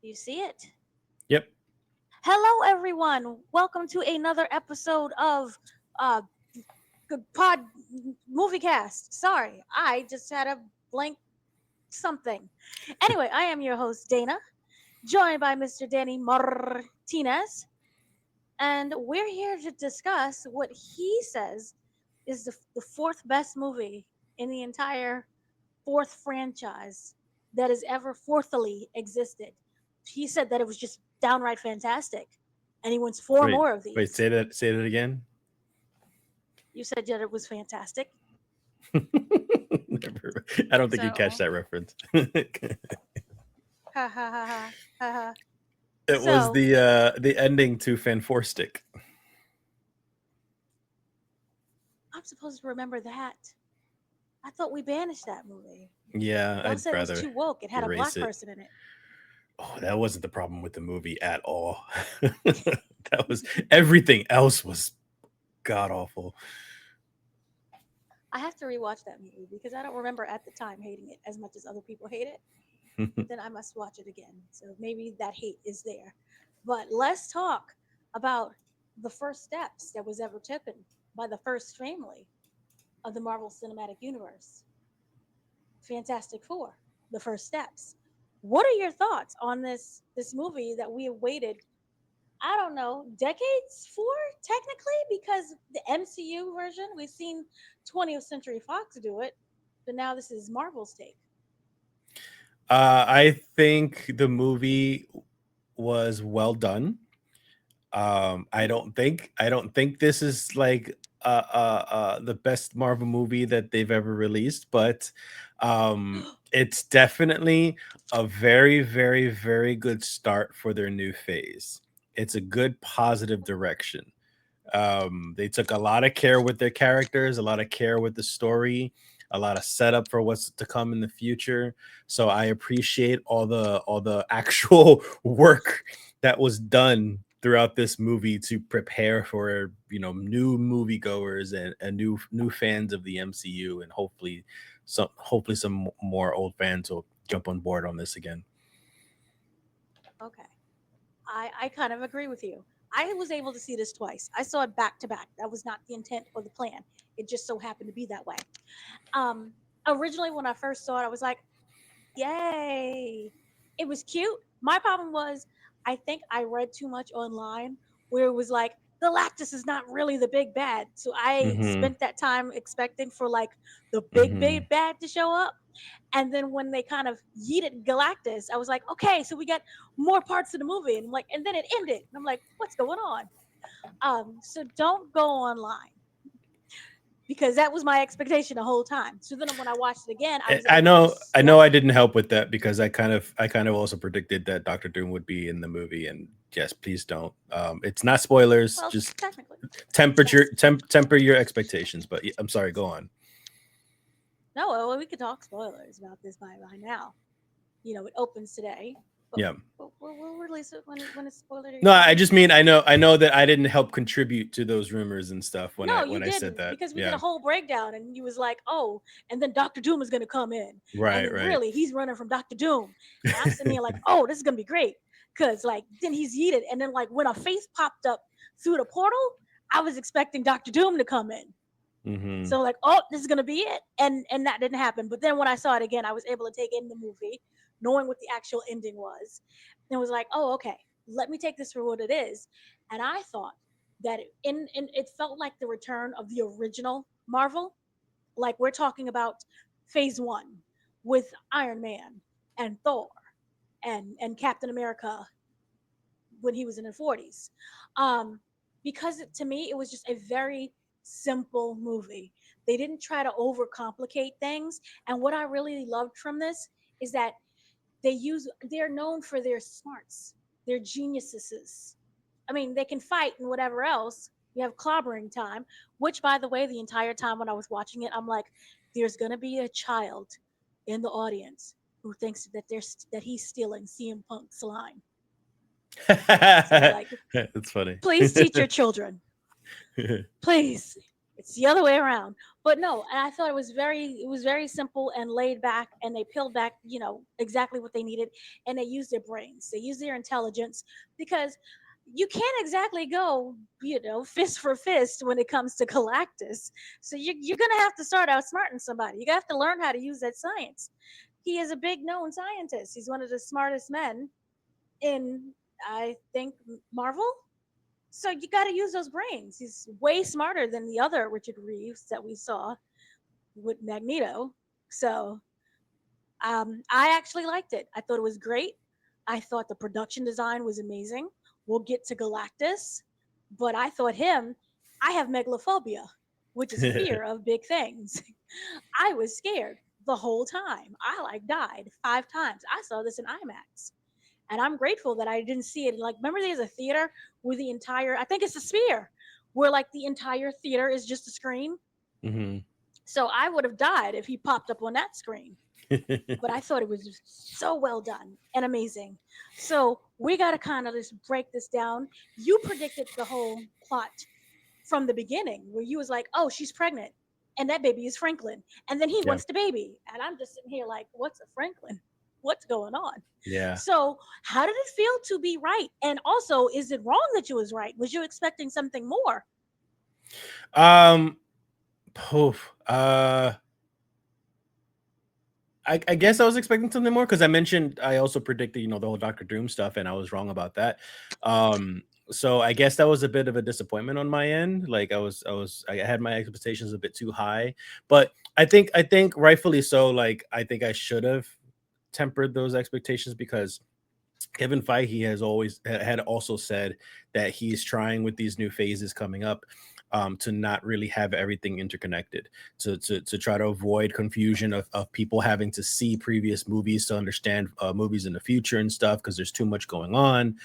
You see it? Yep. Hello, everyone. Welcome to another episode of uh Good Pod Movie Cast. Sorry, I just had a blank something. Anyway, I am your host Dana, joined by Mr. Danny Martinez, and we're here to discuss what he says is the fourth best movie in the entire fourth franchise that has ever fourthly existed. He said that it was just downright fantastic, and he wants four Wait. more of Wait. these. Say that again. You said that it was fantastic, Never. I don't think you catch so that reference. It ha ha ha ha ha ha. was So the ending to Fanforstic. I'm supposed to remember that. I thought we banished that movie. Yeah, Y'all I'd said it was rather too woke. It had a erase black it. person in it. Oh, that wasn't the problem with the movie at all. That was everything else was god awful. I have to rewatch that movie because I don't remember at the time hating it as much as other people hate it. But then I must watch it again. So maybe that hate is there. But let's talk about the first steps that was ever taken by the first family of the Marvel Cinematic Universe, Fantastic Four, the first steps. What are your thoughts on this movie that we have waited, I don't know, decades for technically, because the MCU version we've seen 20th Century Fox do it, but now this is Marvel's take. I think the movie was well done. I don't think this is like the best Marvel movie that they've ever released, but it's definitely a very, very, very good start for their new phase. It's a good positive direction. They took a lot of care with their characters, a lot of care with the story, a lot of setup for what's to come in the future. So I appreciate all the actual work that was done throughout this movie to prepare for new moviegoers and new fans of the MCU, and hopefully some more old fans will jump on board on this again. Okay. I kind of agree with you. I was able to see this twice. I saw it back to back. That was not the intent or the plan. It just so happened to be that way. Um, Originally, when I first saw it, I was like, yay. It was cute. My problem was, I think I read too much online where it was like, Galactus is not really the big bad. So I Hmm. spent that time expecting for like the Hmm. big bad to show up. And then when they kind of yeeted Galactus, I was like, okay, so we got more parts of the movie. And I'm like, and then it ended. And I'm like, what's going on? So don't go online because that was my expectation the whole time. So then when I watched it again, I I was I able to know I know I discern. didn't help with that because I kind of also predicted that Doctor Doom would be in the movie, and yes, please don't. It's not spoilers. Well, Just technically, temperature yes. temper your expectations. But I'm sorry. Go on. No, well, we could talk spoilers about this by now. It opens today, but Yeah. we'll release it when it's No, I when just mean I know that I didn't help contribute to those rumors and stuff when I No, you when I said didn't, that. because we did a Yeah. whole breakdown, and you was like, "Oh, and then Doctor Doom is gonna come in, and Right. then Right. really he's running from Doctor Doom," and I'm sitting here like, "Oh, this is gonna be great," because like then he's yeeted, and then like when a face popped up through the portal, I was expecting Doctor Doom to come in, Hmm. so like, oh, this is gonna be it, and that didn't happen. But then when I saw it again, I was able to take in the movie, knowing what the actual ending was, and was like, oh, okay, let me take this for what it is. And I thought that in it felt like the return of the original Marvel, like we're talking about Phase One with Iron Man and Thor and Captain America when he was in the 40s. Um, because to me, it was just a very simple movie. They didn't try to overcomplicate things. And what I really loved from this is that they're known for their smarts, their geniuses. I mean, they can fight and whatever else. You have clobbering time, which, by the way, the entire time when I was watching it, I'm like, there's going to be a child in the audience who thinks that he's stealing CM Punk's line. So, like, That's funny. please teach your children. Please. It's the other way around. But no, and I thought it was very simple and laid back, and they peeled back, exactly what they needed, and they used their brains, they used their intelligence, because you can't exactly go, fist for fist when it comes to Galactus. So you're gonna have to start outsmarting somebody. You have to learn how to use that science. He is a big known scientist. He's one of the smartest men in, I think, Marvel. So you got to use those brains. He's way smarter than the other Richard Reeves that we saw with Magneto. So I actually liked it. I thought it was great. I thought the production design was amazing. We'll get to Galactus, but I thought him. I have megalophobia, which is fear of big things. I was scared the whole time. I like died 5 times. I saw this in IMAX, and I'm grateful that I didn't see it. Like, remember, there's a theater where the entire, I think it's a sphere, where like the entire theater is just a screen. Hmm. So I would have died if he popped up on that screen. But I thought it was just so well done and amazing. So we got to kind of just break this down. You predicted the whole plot from the beginning, where you was like, "Oh, she's pregnant, and that baby is Franklin, and then he Yeah. wants the baby," and I'm just sitting here like, "What's a Franklin? What's going on?" Yeah. So, how did it feel to be right? And also, is it wrong that you was right? Was you expecting something more? Um. Poof. I guess I was expecting something more because I mentioned I also predicted, the whole Doctor Doom stuff, and I was wrong about that. So I guess that was a bit of a disappointment on my end. Like I had my expectations a bit too high, but I think rightfully so. Like I think I should have tempered those expectations because Kevin Feige had also said that he's trying with these new phases coming up, to not really have everything interconnected, to try to avoid confusion of people having to see previous movies to understand movies in the future and stuff because there's too much going on.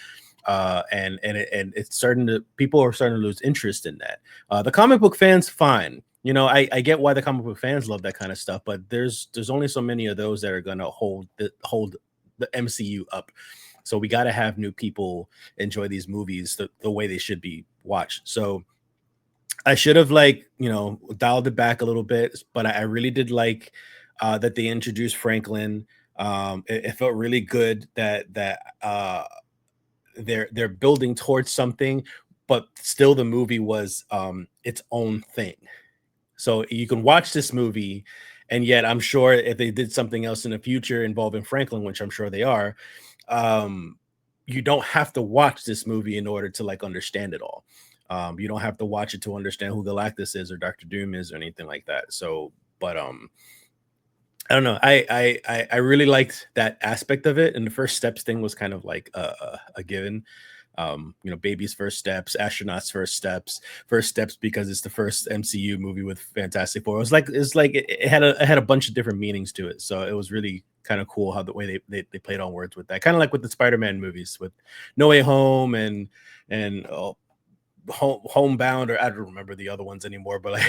And it's starting to people are starting to lose interest in that. The comic book fans, fine. I get why the comic book fans love that kind of stuff, but there's only so many of those that are gonna hold the MCU up. So we got to have new people enjoy these movies the way they should be watched. So I should have dialed it back a little bit, but I really did like that they introduced Franklin. It felt really good that they're building towards something, but still the movie was its own thing. So you can watch this movie, and yet I'm sure if they did something else in the future involving Franklin, which I'm sure they are, um, you don't have to watch this movie in order to like understand it all. You don't have to watch it to understand who Galactus is or Doctor Doom is or anything like that. So, but I don't know. I really liked that aspect of it, and the first steps thing was kind of like a given. Baby's first steps, astronauts first steps because it's the first MCU movie with Fantastic Four. It had a bunch of different meanings to it, so it was really kind of cool how the way they played on words with that, kind of like with the Spider-Man movies with No Way Home and homebound, or I don't remember the other ones anymore, but like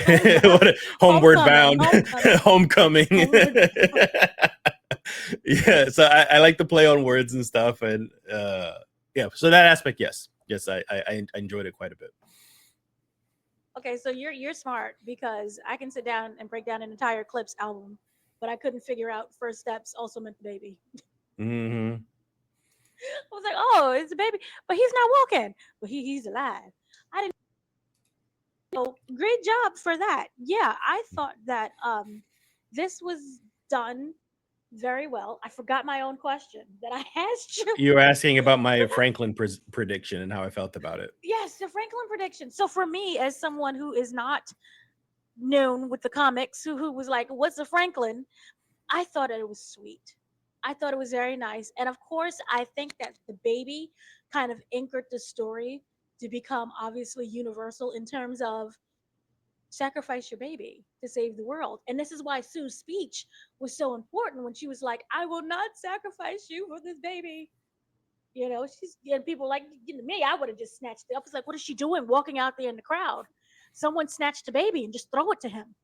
homeward Homecoming, bound, homecoming, homecoming. homeward bound. Yeah, so I like to play on words and stuff, and yeah, so that aspect, yes, I enjoyed it quite a bit. Okay, so you're smart, because I can sit down and break down an entire Clips album, but I couldn't figure out first steps also meant the baby. Hmm. I was like, "Oh, it's a baby, but he's not walking, but he's alive." I didn't know. Great job for that. Yeah, I thought that this was done very well. I forgot my own question that I asked you. You were asking about my Franklin prediction and how I felt about it. Yes, the Franklin prediction. So for me, as someone who is not known with the comics, who was like, "What's a Franklin?" I thought it was sweet. I thought it was very nice. And of course, I think that the baby kind of anchored the story to become obviously universal in terms of sacrifice your baby to save the world. And this is why Sue's speech was so important when she was like, "I will not sacrifice you for this baby." She's, and people like, me, I would have just snatched it up. It's like, what is she doing walking out there in the crowd? Someone snatched the baby and just throw it to him.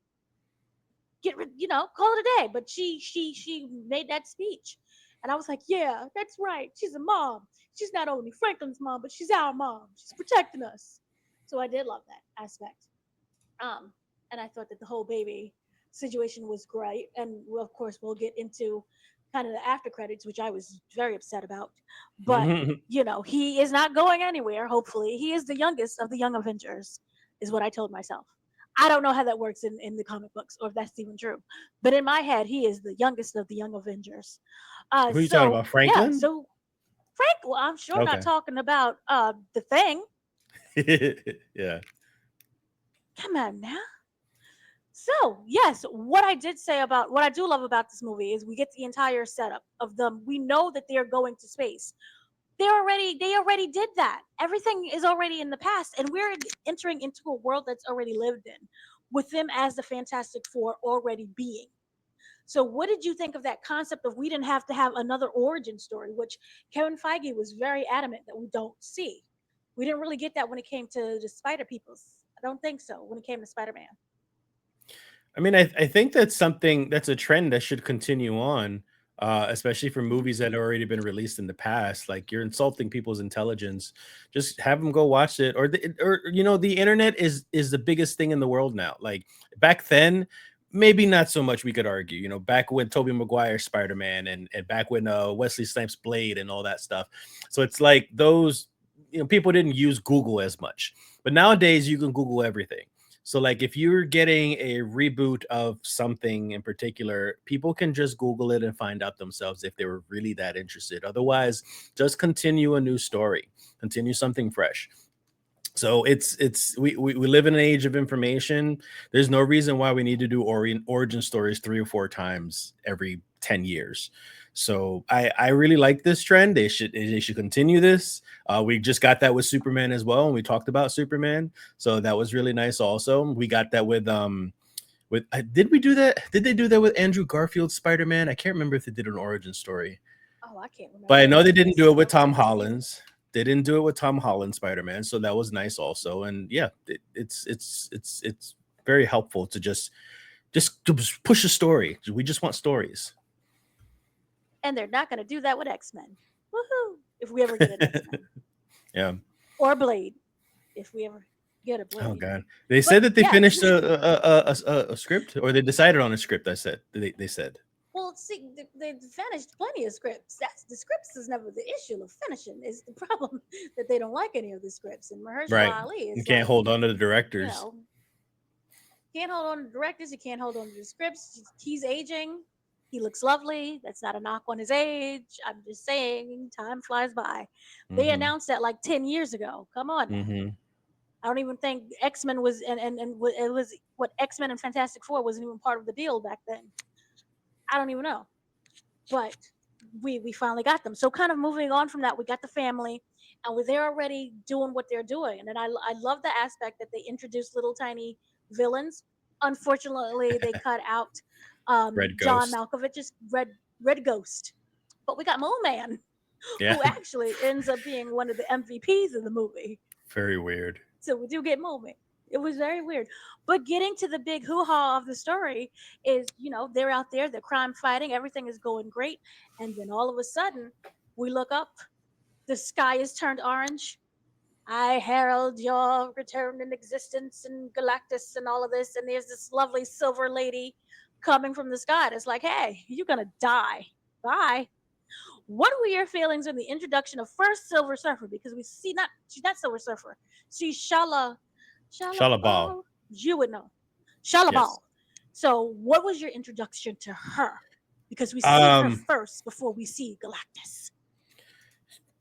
Get rid, call it a day. But she made that speech, and I was like, yeah, that's right. She's a mom. She's not only Franklin's mom, but she's our mom. She's protecting us. So I did love that aspect. and I thought that the whole baby situation was great. And well, of course, we'll get into kind of the after credits, which I was very upset about. But he is not going anywhere. Hopefully, he is the youngest of the young Avengers, is what I told myself. I don't know how that works in the comic books, or if that's even true. But in my head, he is the youngest of the young Avengers. Who are you talking So about, yeah, Franklin? so Frank, well, I'm sure not Okay. talking about the Thing. Yeah. Come on now. So, yes, what I did say about what I do love about this movie is we get the entire setup of them. We know that they're going to space. They already did that. Everything is already in the past, and we're entering into a world that's already lived in, with them as the Fantastic Four already being. So, what did you think of that concept of we didn't have to have another origin story, which Kevin Feige was very adamant that we don't see. We didn't really get that when it came to the Spider Peoples. I don't think so when it came to Spider Man. I mean, I think that's something that's a trend that should continue on, especially for Mhm. movies that have already been released in the past. Like you're insulting people's intelligence. Just have them go watch it, or the internet is the biggest thing in the world now. Like back then, maybe not so much. We could argue, back when Tobey Maguire Spider Man and back when Wesley Snipes Blade and all that stuff. So it's like those, people didn't use Google as much, but nowadays you can Google everything. So, like, if you're getting a reboot of something in particular, people can just Google it and find out themselves if they were really that interested. Otherwise, just continue a new story, continue something fresh. So we live in an age of information. There's no reason why we need to do origin stories 3 or 4 times every 10 years. So I really like this trend. They should continue this. We just got that with Superman as well, and we talked about Superman. So that was really nice. Also, we got that with did we do that? Did they do that with Andrew Garfield's Spider-Man? I can't remember if they did an origin story. Oh, I can't remember. But I I know know they they did didn't do it with something with Tom Andrew too. Holland's. They didn't do it with Tom Holland Spider-Man, so that was nice also. And yeah, it's very helpful to just push a story. We just want stories. And they're not going to do that with X Men. Woohoo! If we ever get an X Men Yeah. or Blade, if we ever get a Oh Blade. god. They But said that they yeah, finished a script, or they decided on a script. I said they said well, see, they finished plenty of scripts. That's the scripts is never the issue of finishing. Is the problem that they don't like any of the scripts. And Mahershala right. Ali You is can't like, hold on to the you directors. know, can't hold on to directors. You can't hold on to the scripts. He's aging. He looks lovely. That's not a knock on his age. I'm just saying, time flies by. They Hmm. announced that like 10 years ago. Come on now. Hmm. I don't even think X Men was and it was what X Men and Fantastic Four wasn't even part of the deal back then. I don't even know, but we finally got them. So kind of moving on from that, we got the family, and they're already doing what they're doing, and then I love the aspect that they introduced little tiny villains. Unfortunately, they cut out Red John Ghost. Malkovich's Red Ghost, but we got Mole Man, Yeah. who actually ends up being one of the MVPs of the movie. Very weird. So we do get moment. It was very weird. But getting to the big hoo ha of the story is, they're out there, they're crime fighting, everything is going great. And then all of a sudden, we look up, the sky is turned orange. I herald your return in existence and Galactus and all of this. And there's this lovely silver lady coming from the sky. And it's like, hey, you're going to die. Bye. What were your feelings on the introduction of first Silver Surfer? Because we see not she's not Silver Surfer. She's Shala Shalabal. Ball. You would know. Shala Yes. Ball. So what was your introduction to her? Because we see her Um first before we see Galactus.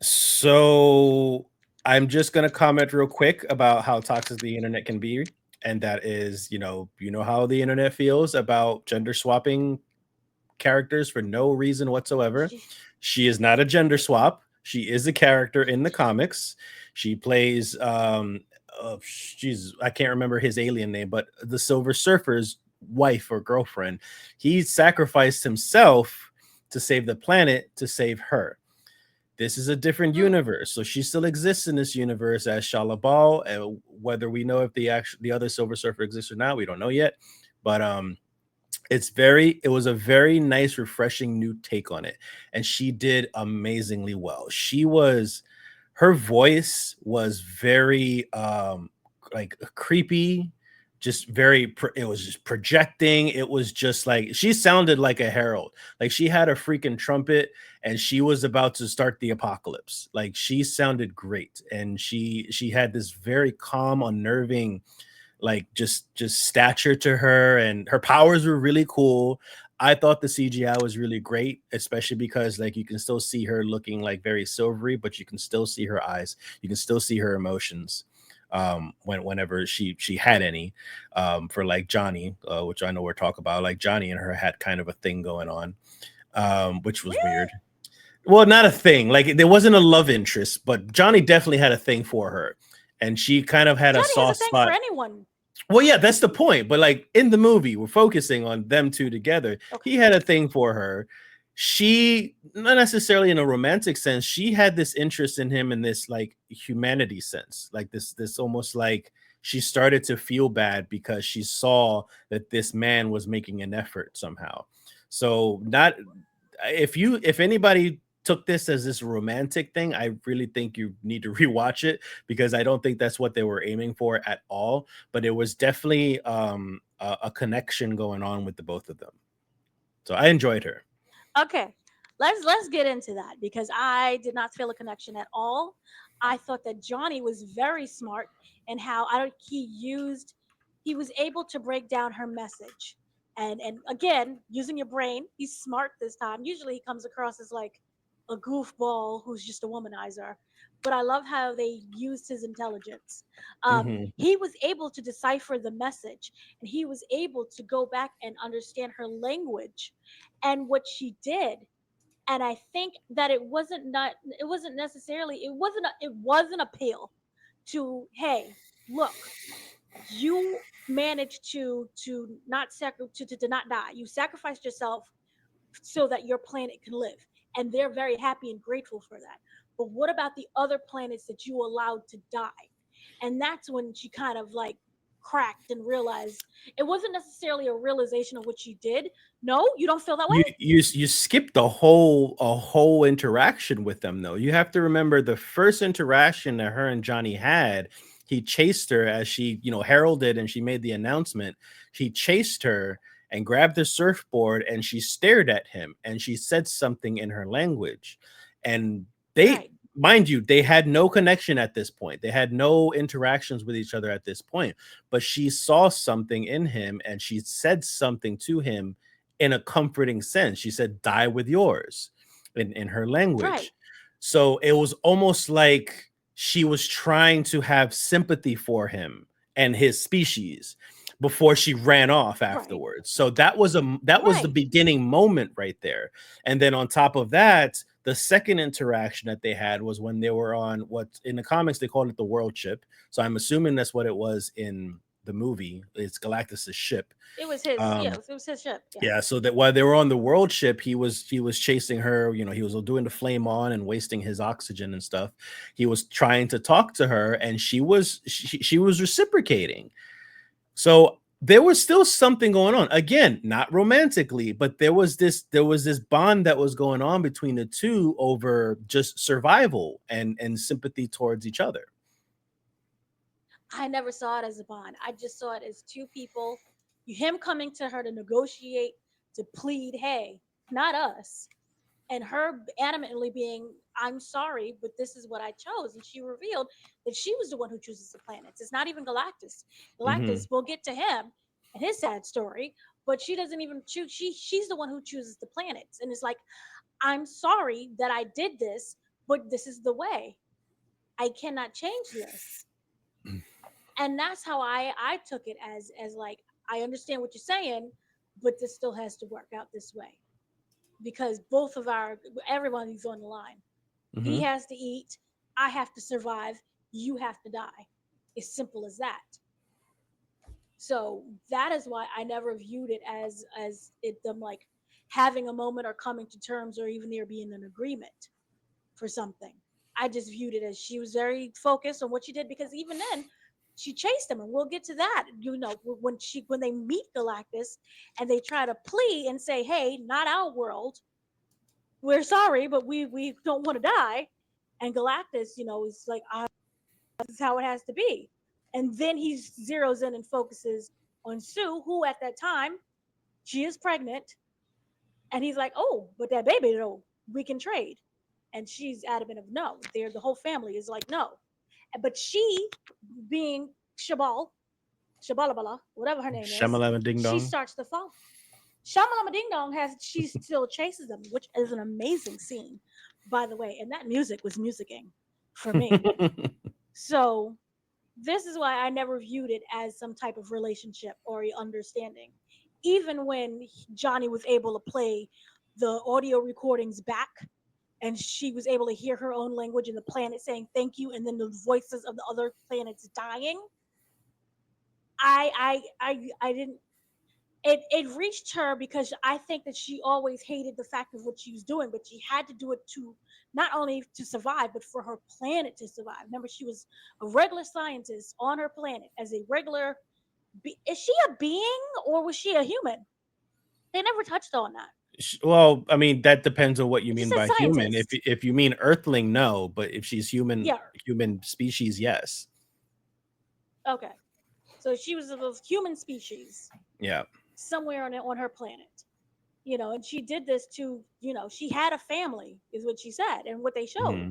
So I'm just gonna comment real quick about how toxic the internet can be, and that is, you know how the internet feels about gender swapping characters for no reason whatsoever. She is not a gender swap. She is a character in the comics. She plays Jesus, I can't remember his alien name, but the Silver Surfer's wife or girlfriend. He sacrificed himself to save the planet to save her. This is a different Hmm. universe, so she still exists in this universe as Shalabal. Whether we know if the other Silver Surfer exists or not, we don't know yet. But it was a very nice, refreshing new take on it, and she did amazingly well. Her voice was very like creepy, just it was just projecting. It was just like she sounded like a herald. Like she had a freaking trumpet and she was about to start the apocalypse. Like she sounded great, and she had this very calm, unnerving, like just stature to her, and her powers were really cool. I thought the CGI was really great, especially because like you can still see her looking like very silvery, but you can still see her eyes. You can still see her emotions whenever she had any. For like Johnny, which I know we're talking about, like Johnny and her had kind of a thing going on, which was Really? weird. Well, not a thing. Like there wasn't a love interest, but Johnny definitely had a thing for her, and she kind of had a Johnny has a soft thing for spot. anyone. Well, yeah, that's the point. But like in the movie, we're focusing on them two together. Okay. He had a thing for her. She, not necessarily in a romantic sense, she had this interest in him in this like humanity sense, like this almost like she started to feel bad because she saw that this man was making an effort somehow. So not if anybody took this as this romantic thing, I really think you need to rewatch it, because I don't think that's what they were aiming for at all. But it was definitely a connection going on with the both of them. So I enjoyed her. Okay, let's get into that because I did not feel a connection at all. I thought that Johnny was very smart and how I don't he was able to break down her message. And again, using your brain, he's smart this time. Usually he comes across as like a goofball who's just a womanizer. But I love how they used his intelligence. Hmm. He was able to decipher the message, and he was able to go back and understand her language and what she did. And I think that it wasn't necessarily it was an appeal to, hey, look, you managed to not to not die. You sacrificed yourself so that your planet can live, and they're very happy and grateful for that. But what about the other planets that you allowed to die? And that's when she kind of like cracked and realized it wasn't necessarily a realization of what she did. No, you don't feel that way? You skipped a whole interaction with them though. You have to remember the first interaction that her and Johnny had. He chased her as she, heralded, and she made the announcement. He chased her and grabbed the surfboard, and she stared at him, and she said something in her language. And they, Right, mind you, they had no connection at this point. They had no interactions with each other at this point. But she saw something in him, and she said something to him in a comforting sense. She said, "Die with yours," in her right, language. So it was almost like she was trying to have sympathy for him and his species before she ran off right, afterwards. So that was the right. beginning moment right there. And then on top of that, the second interaction that they had was when they were on what in the comics they called it the world ship. So I'm assuming that's what it was in the movie. It's Galactus's ship. It was his, yeah, Um, it was his ship. Yeah. yeah, so that while they were on the world ship, he was chasing her. He was doing the flame on and wasting his oxygen and stuff. He was trying to talk to her, and she was reciprocating. So there was still something going on. Again, not romantically, but there was this bond that was going on between the two over just survival and sympathy towards each other. I never saw it as a bond. I just saw it as two people, him coming to her to negotiate, to plead, hey, not us. And her adamantly being, I'm sorry, but this is what I chose. And she revealed that she was the one who chooses the planets. It's not even Galactus. Hmm. Galactus, we'll get to him and his sad story, but she doesn't even choose. She's the one who chooses the planets. And it's like, I'm sorry that I did this, but this is the way. I cannot change this. And that's how I took it as like, I understand what you're saying, but this still has to work out this way because both of our everybody's on the line. He Hmm. has to eat, I have to survive, you have to die. It's simple as that. So that is why I never viewed it as it them like having a moment or coming to terms or even there being an agreement for something. I just viewed it as she was very focused on what she did because even then she chased him, and we'll get to that. When they meet Galactus and they try to plea and say, "Hey, not our world. We're sorry, but we don't want to die." And Galactus, is like, "This is how it has to be." And then he zeroes in and focuses on Sue, who at that time, she is pregnant. And he's like, oh, but that baby, though, we can trade. And she's adamant of no. They're, the whole family is like, no. But she, being Shabal, Shabalabala, whatever her name is, Shamalama Ding she Dong. starts to follow. Shamalama Ding Dong has, she still chases them, which is an amazing scene, by the way. And that music was musicking for me. So this is why I never viewed it as some type of relationship or a understanding. Even when Johnny was able to play the audio recordings back and she was able to hear her own language and the planet saying thank you and then the voices of the other planets dying, I didn't, it reached her because I think that she always hated the fact of what she was doing, but she had to do it to not only to survive, but for her planet to survive. Remember, she was a regular scientist on her planet as a regular. Is she a being or was she a human? They never touched on that. Well, I mean, that depends on what you It just mean said by human. If scientist. if you mean Earthling, no. But if she's human, Yeah. human species, yes. Okay. So she was of a human species Yeah. somewhere on her planet. And she did this to, she had a family, is what she said, and what they showed. Hmm.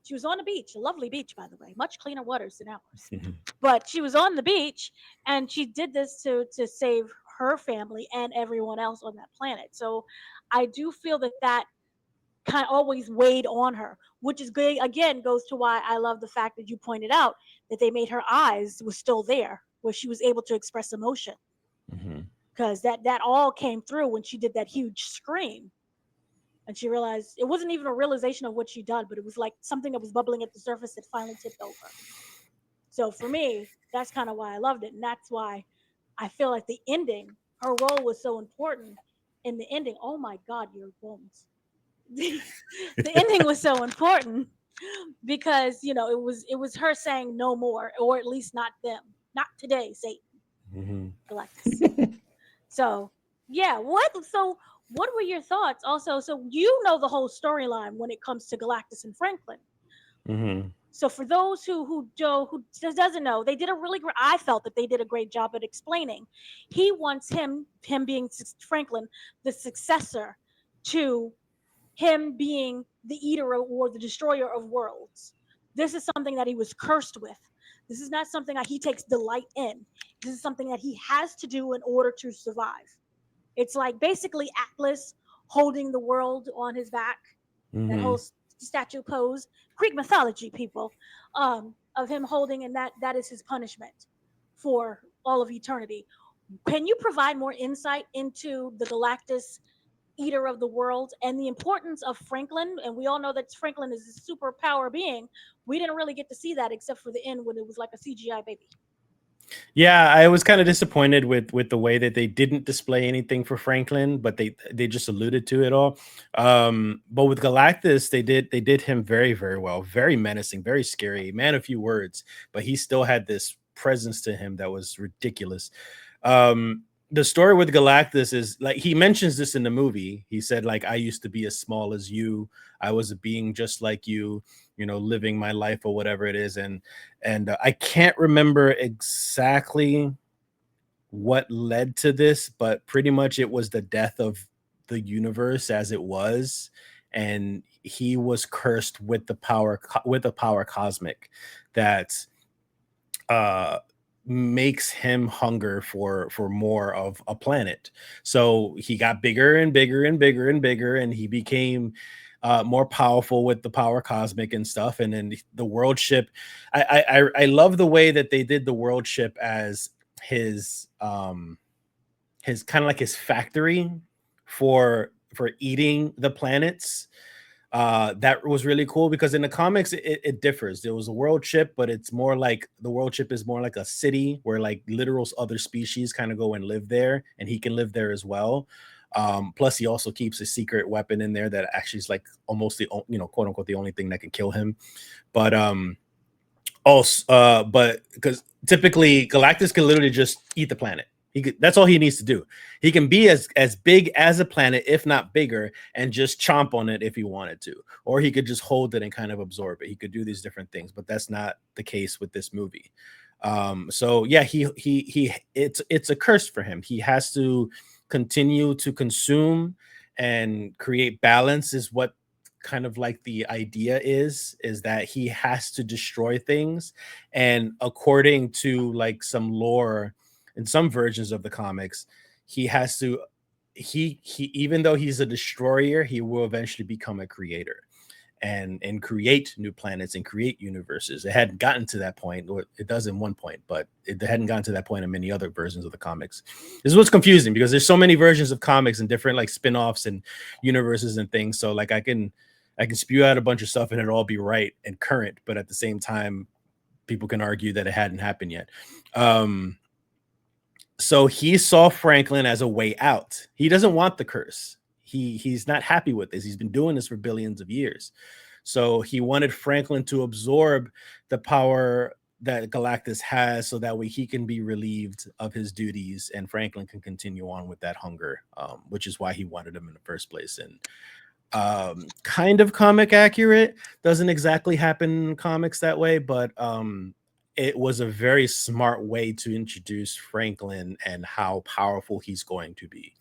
She was on a beach, a lovely beach, by the way, much cleaner waters than ours. But she was on the beach, and she did this to save her family and everyone else on that planet. So I do feel that kind of always weighed on her, which is good. Again, goes to why I love the fact that you pointed out that they made her eyes was still there, where she was able to express emotion, Hmm. because that all came through when she did that huge scream and she realized it wasn't even a realization of what she'd done, but it was like something that was bubbling at the surface that finally tipped over. So for me, that's kind of why I loved it. And that's why I feel like the ending, her role was so important in the ending. Oh my God, your bones. the ending was so important because, it was her saying no more, or at least not them. Not today, Satan, Hmm. Galactus. So yeah, what were your thoughts also? So the whole storyline when it comes to Galactus and Franklin. Hmm. So for those who just doesn't know, they did a really great. I felt that they did a great job at explaining. He wants him being Franklin, the successor to him being the eater or the destroyer of worlds. This is something that he was cursed with. This is not something that he takes delight in. This is something that he has to do in order to survive. It's like basically Atlas holding the world on his back, that whole Hmm. statue pose, Greek mythology, people, of him holding, and that is his punishment for all of eternity. Can you provide more insight into the Galactus eater of the world and the importance of Franklin? And we all know that Franklin is a superpower being. We didn't really get to see that except for the end when it was like a CGI baby. Yeah, I was kind of disappointed with the way that they didn't display anything for Franklin, but they just alluded to it all. But with Galactus, they did him very very well, very menacing, very scary, man of few words, but he still had this presence to him that was ridiculous. The story with Galactus is like he mentions this in the movie. He said like I used to be as small as you. I was a being just like you, living my life or whatever it is, and I can't remember exactly what led to this, but pretty much it was the death of the universe as it was, and he was cursed with the power cosmic that uh makes him hunger for more of a planet. So he got bigger and bigger and bigger and bigger, and he became more powerful with the power cosmic and stuff. And then the world ship, I love the way that they did the world ship as his his kind of like his factory for eating the planets. That was really cool because in the comics it differs. There was a world ship, but it's more like the world ship is more like a city where like literal other species kind of go and live there, and he can live there as well. Plus he also keeps a secret weapon in there that actually is like almost the quote unquote the only thing that can kill him. But also, but because typically Galactus can literally just eat the planet. That's all he needs to do. He can be as big as a planet, if not bigger, and just chomp on it if he wanted to, or he could just hold it and kind of absorb it. He could do these different things, but that's not the case with this movie. So yeah, he it's a curse for him. He has to continue to consume and create balance, is what kind of like the idea is that he has to destroy things. And according to like some lore in some versions of the comics, he has to he even though he's a destroyer, he will eventually become a creator and create new planets and create universes. It hadn't gotten to that point, or it does in one point, but it hadn't gotten to that point in many other versions of the comics. This is what's confusing, because there's so many versions of comics and different like spin-offs and universes and things. So like I can spew out a bunch of stuff and it'll all be right and current, but at the same time, people can argue that it hadn't happened yet. So he saw Franklin as a way out. He doesn't want the curse. He's not happy with this. He's been doing this for billions of years. So he wanted Franklin to absorb the power that Galactus has, so that way he can be relieved of his duties and Franklin can continue on with that hunger, which is why he wanted him in the first place. And kind of comic accurate. Doesn't exactly happen in comics that way, but it was a very smart way to introduce Franklin and how powerful he's going to be.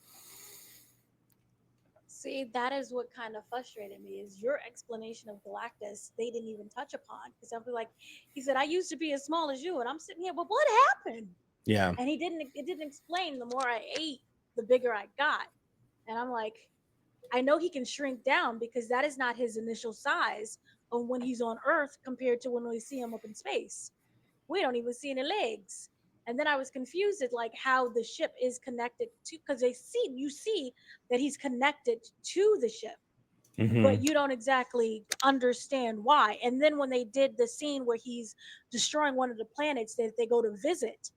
See, that is what kind of frustrated me is your explanation of Galactus. They didn't even touch upon because I'll be like, he said, "I used to be as small as you," and I'm sitting here, but what happened? Yeah. And he didn't. It didn't explain. The more I ate, the bigger I got, and I'm like, I know he can shrink down because that is not his initial size of when he's on Earth compared to when we see him up in space. We don't even see any legs. And then I was confused at like how the ship is connected to, because you see that he's connected to the ship, but Hmm. you don't exactly understand why. And then when they did the scene where he's destroying one of the planets that they go to visit,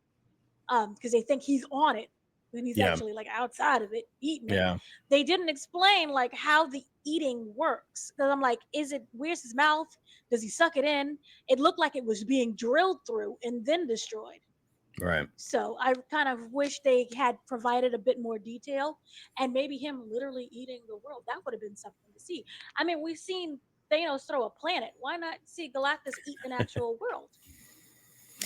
because they think he's on it when he's Yeah. actually like outside of it eating it. Yeah. They didn't explain like how the eating works. Because I'm like, is it, where's his mouth? Does he suck it in? It looked like it was being drilled through and then destroyed. Right. So I kind of wish they had provided a bit more detail, and maybe him literally eating the world. That would have been something to see. I mean, we've seen Thanos throw a planet. Why not see Galactus eat an actual world?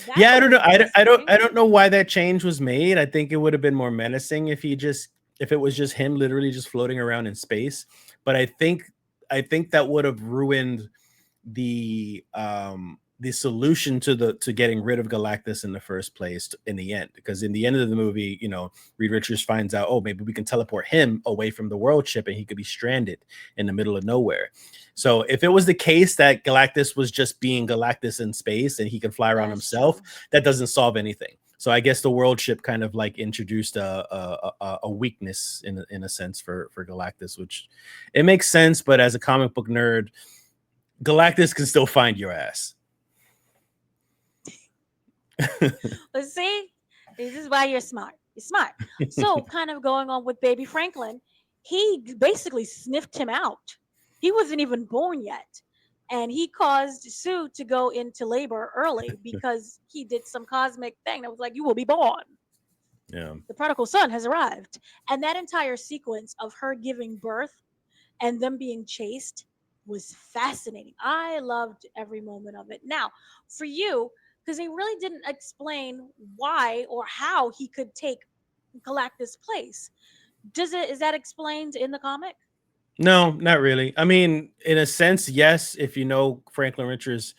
That Yeah, I would don't have know. been fascinating. I don't know why that change was made. I think it would have been more menacing if it was just him literally just floating around in space. But I think that would have ruined the solution to the to getting rid of Galactus in the first place in the end. Because in the end of the movie, you know, Reed Richards finds out, oh, maybe we can teleport him away from the world ship and he could be stranded in the middle of nowhere. So if it was the case that Galactus was just being Galactus in space and he can fly around That's himself, true. that doesn't solve anything. So I guess the world ship kind of like introduced a weakness in a sense for Galactus, which it makes sense. But as a comic book nerd, Galactus can still find your ass. But see, this is why you're smart. You're smart. So, kind of going on with Baby Franklin, he basically sniffed him out. He wasn't even born yet. And he caused Sue to go into labor early because he did some cosmic thing that was like, "You will be born. Yeah. The prodigal son has arrived." And that entire sequence of her giving birth and them being chased was fascinating. I loved every moment of it. Now, for you, because they really didn't explain why or how he could take Galactus' place. Does it, is that explained in the comic? No, not really. I mean, in a sense, yes. If you know Franklin Richards'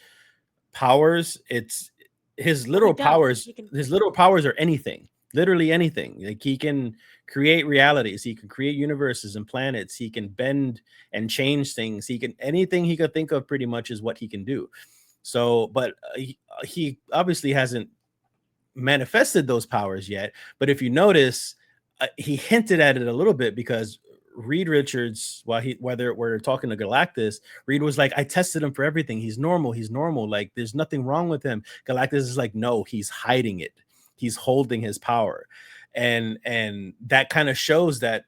powers, it's his Oh, we literal don't. powers. He can. His literal powers are anything, literally anything. Like he can create realities, he can create universes and planets, he can bend and change things. He can anything he could think of. Pretty much is what he can do. So, but he obviously hasn't manifested those powers yet. But if you notice, he hinted at it a little bit because Reed Richards, while he whether we're talking to Galactus, Reed was like, I tested him for everything. He's normal. He's normal. Like there's nothing wrong with him. Galactus is like, no, he's hiding it. He's holding his power. And that kind of shows that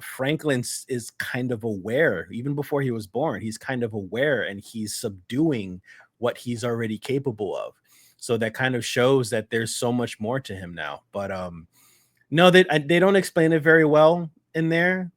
Franklin is kind of aware, even before he was born. He's kind of aware and he's subduing what he's already capable of. So that kind of shows that there's so much more to him now. But no, they don't explain it very well in there.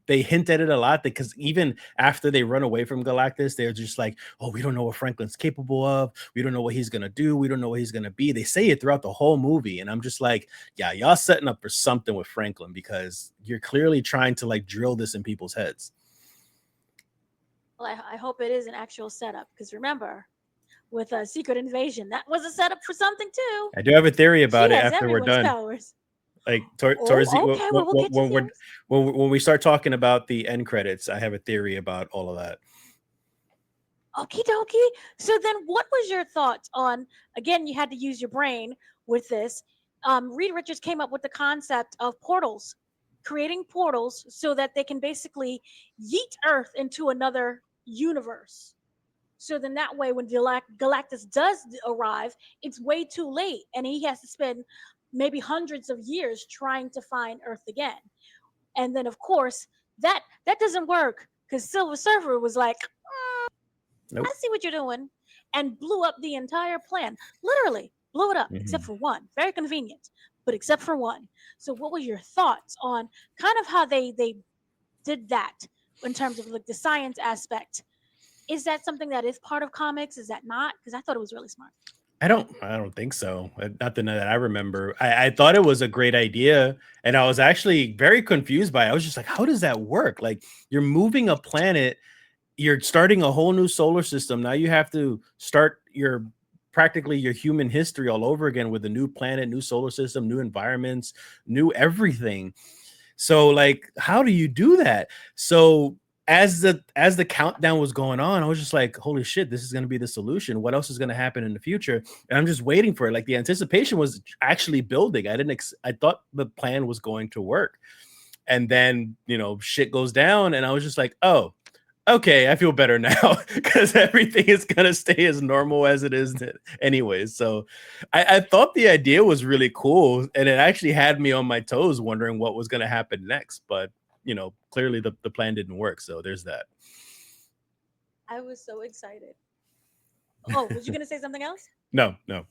they hint at it a lot, because even after they run away from Galactus, they're just like, oh, we don't know what Franklin's capable of, we don't know what he's gonna do, we don't know what he's gonna be. They say it throughout the whole movie, and I'm just like, yeah, y'all setting up for something with Franklin, because you're clearly trying to like drill this in people's heads. Well, I hope it is an actual setup because remember, with a secret invasion, that was a setup for something too. I do have a theory She about it has after we're everyone's done. powers. Like towards the Oh, okay. Well, we'll get to theories. when we start talking about the end credits, I have a theory about all of that. Okie dokie. So then, what was your thoughts on? Again, you had to use your brain with this. Reed Richards came up with the concept of portals, creating portals so that they can basically yeet Earth into another universe. So then that way, when Galactus does arrive, it's way too late, and he has to spend maybe hundreds of years trying to find Earth again. And then, of course, that doesn't work because Silver Surfer was like, Nope. I see what you're doing, and blew up the entire plan. Literally blew it up, except for one. Very convenient, but except for one. So, what were your thoughts on kind of how they did that in terms of like the science aspect? Is that something that is part of comics? Is that not? Because I thought it was really smart. I don't think so. Nothing that I remember. I thought it was a great idea, and I was actually very confused by it. I was just like, how does that work? Like, you're moving a planet, you're starting a whole new solar system. Now you have to start your practically your human history all over again with a new planet, new solar system, new environments, new everything. So like, how do you do that? So as the countdown was going on, I was just like, holy shit, this is going to be the solution. What else is going to happen in the future? And I'm just waiting for it. Like, the anticipation was actually building. I thought the plan was going to work. And then, shit goes down, and I was just like, oh, okay, I feel better now, because everything is gonna stay as normal as it is anyways. So I thought the idea was really cool, and it actually had me on my toes wondering what was gonna happen next. But clearly the plan didn't work. So there's that. I was so excited. Oh, was you gonna say something else? No, no.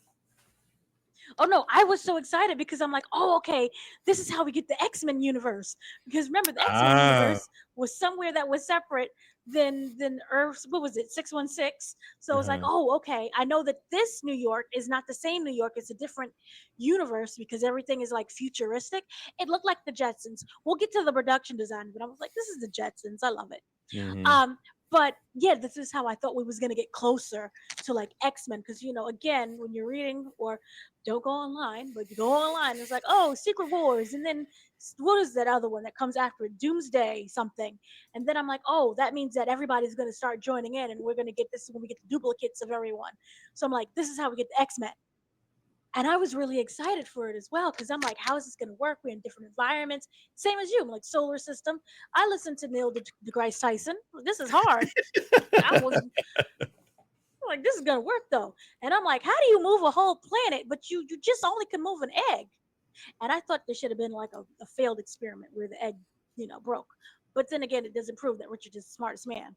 Oh no, I was so excited because I'm like, oh, okay, this is how we get the X-Men universe. Because remember, the X-Men Ah, universe was somewhere that was separate than Earth's, what was it, 616. So I was like, uh-huh. oh, okay. I know that this New York is not the same New York, it's a different universe because everything is like futuristic. It looked like the Jetsons. We'll get to the production design, but I was like, this is the Jetsons. I love it. Mhm. Um, but yeah, this is how I thought we was gonna get closer to like X-Men because again, when you're reading or don't go online, but you go online, it's like, oh, Secret Wars, and then what is that other one that comes after it? Doomsday something. And then I'm like, oh, that means that everybody's gonna start joining in, and we're gonna get this when we get the duplicates of everyone. So I'm like, this is how we get the X-Men. And I was really excited for it as well because I'm like, how is this going to work? We're in different environments, same as you. I'm like, solar system. I listened to Neil deGrasse Tyson. This is hard. I was like, this is going to work though. And I'm like, how do you move a whole planet, but you just only can move an egg? And I thought there should have been like a failed experiment where the egg, broke. But then again, it doesn't prove that Richard is the smartest man.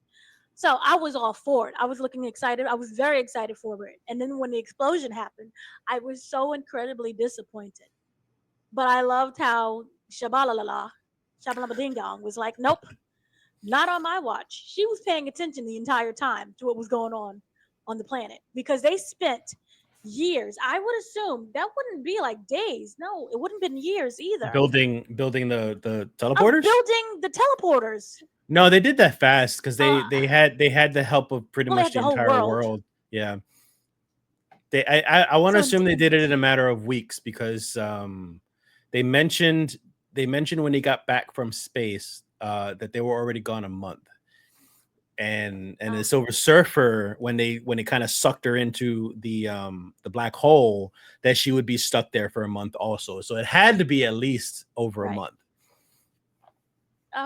So I was all for it. I was looking excited. I was very excited for it. And then when the explosion happened, I was so incredibly disappointed. But I loved how Shabalala, Shabalaba Ding Dong was like, nope, not on my watch. She was paying attention the entire time to what was going on the planet because they spent years. I would assume that wouldn't be like days. No, it wouldn't have been years either. Building the Of teleporters. building the teleporters. No, they did that fast because they Uh, they had they had the help of pretty well, they much had the the whole entire world. world. Yeah. I want to So assume they did it in a matter of weeks, because they mentioned they mentioned when they got back from space, that they were already gone a month. And the Silver okay, Surfer, when they kind of sucked her into the black hole, that she would be stuck there for a month also. So it had to be at least over a right. month.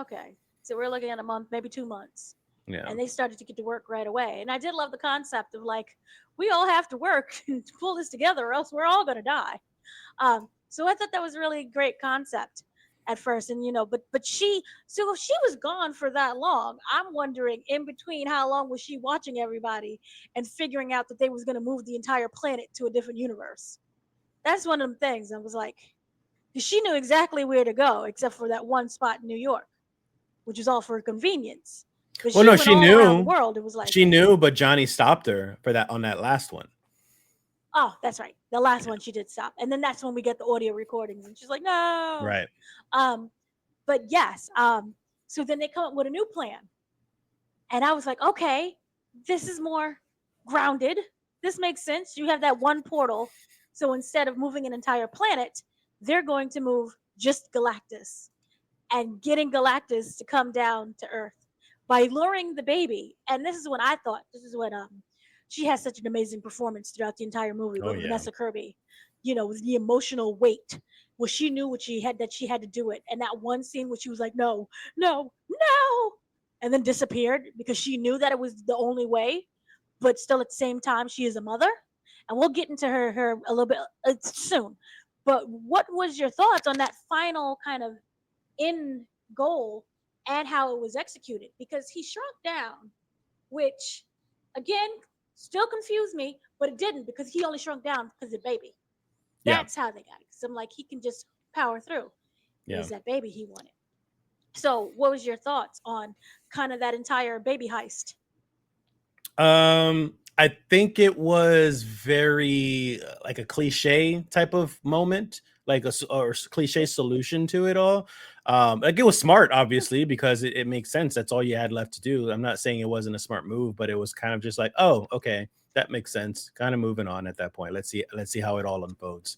Okay. So we're looking at a month, maybe 2 months. Yeah. And they started to get to work right away. And I did love the concept of like, we all have to work and pull this together, or else we're all going to die. So I thought that was a really great concept at first. And, but so if she was gone for that long, I'm wondering in between how long was she watching everybody and figuring out that they was going to move the entire planet to a different universe. That's one of them things. I was like, she knew exactly where to go except for that one spot in New York. which was all for convenience. But Well, she no, went she all around the knew. world. It was like, She knew, but Johnny stopped her for that on that last one. oh, that's right. The last one she did stop. And then that's when we get the audio recordings. And she's like, no. Right. Um, but yes. So then they come up with a new plan. And I was like, okay, this is more grounded. This makes sense. You have that one portal. So instead of moving an entire planet, they're going to move just Galactus and getting Galactus to come down to Earth by luring the baby. And this is when I thought, this is when she has such an amazing performance throughout the entire movie Oh with yeah. Vanessa Kirby, you know, with the emotional weight where she knew what she had, that she had to do it. And that one scene where she was like, no, no, no, and then disappeared because she knew that it was the only way, but still at the same time, she is a mother. And we'll get into her a little bit soon. But what was your thoughts on that final kind of end goal and how it was executed? Because he shrunk down, which again still confused me, but it didn't because he only shrunk down because of the baby. Yeah. That's how they got it. So I'm like, he can just power through. It Yeah. was that baby he wanted. So, what was your thoughts on kind of that entire baby heist? I think it was very like a cliche type of moment, like or cliche solution to it all. Like it was smart, obviously, because it makes sense. That's all you had left to do. I'm not saying it wasn't a smart move, but it was kind of just like, oh, okay, that makes sense. Kind of moving on at that point. Let's see how it all unfolds.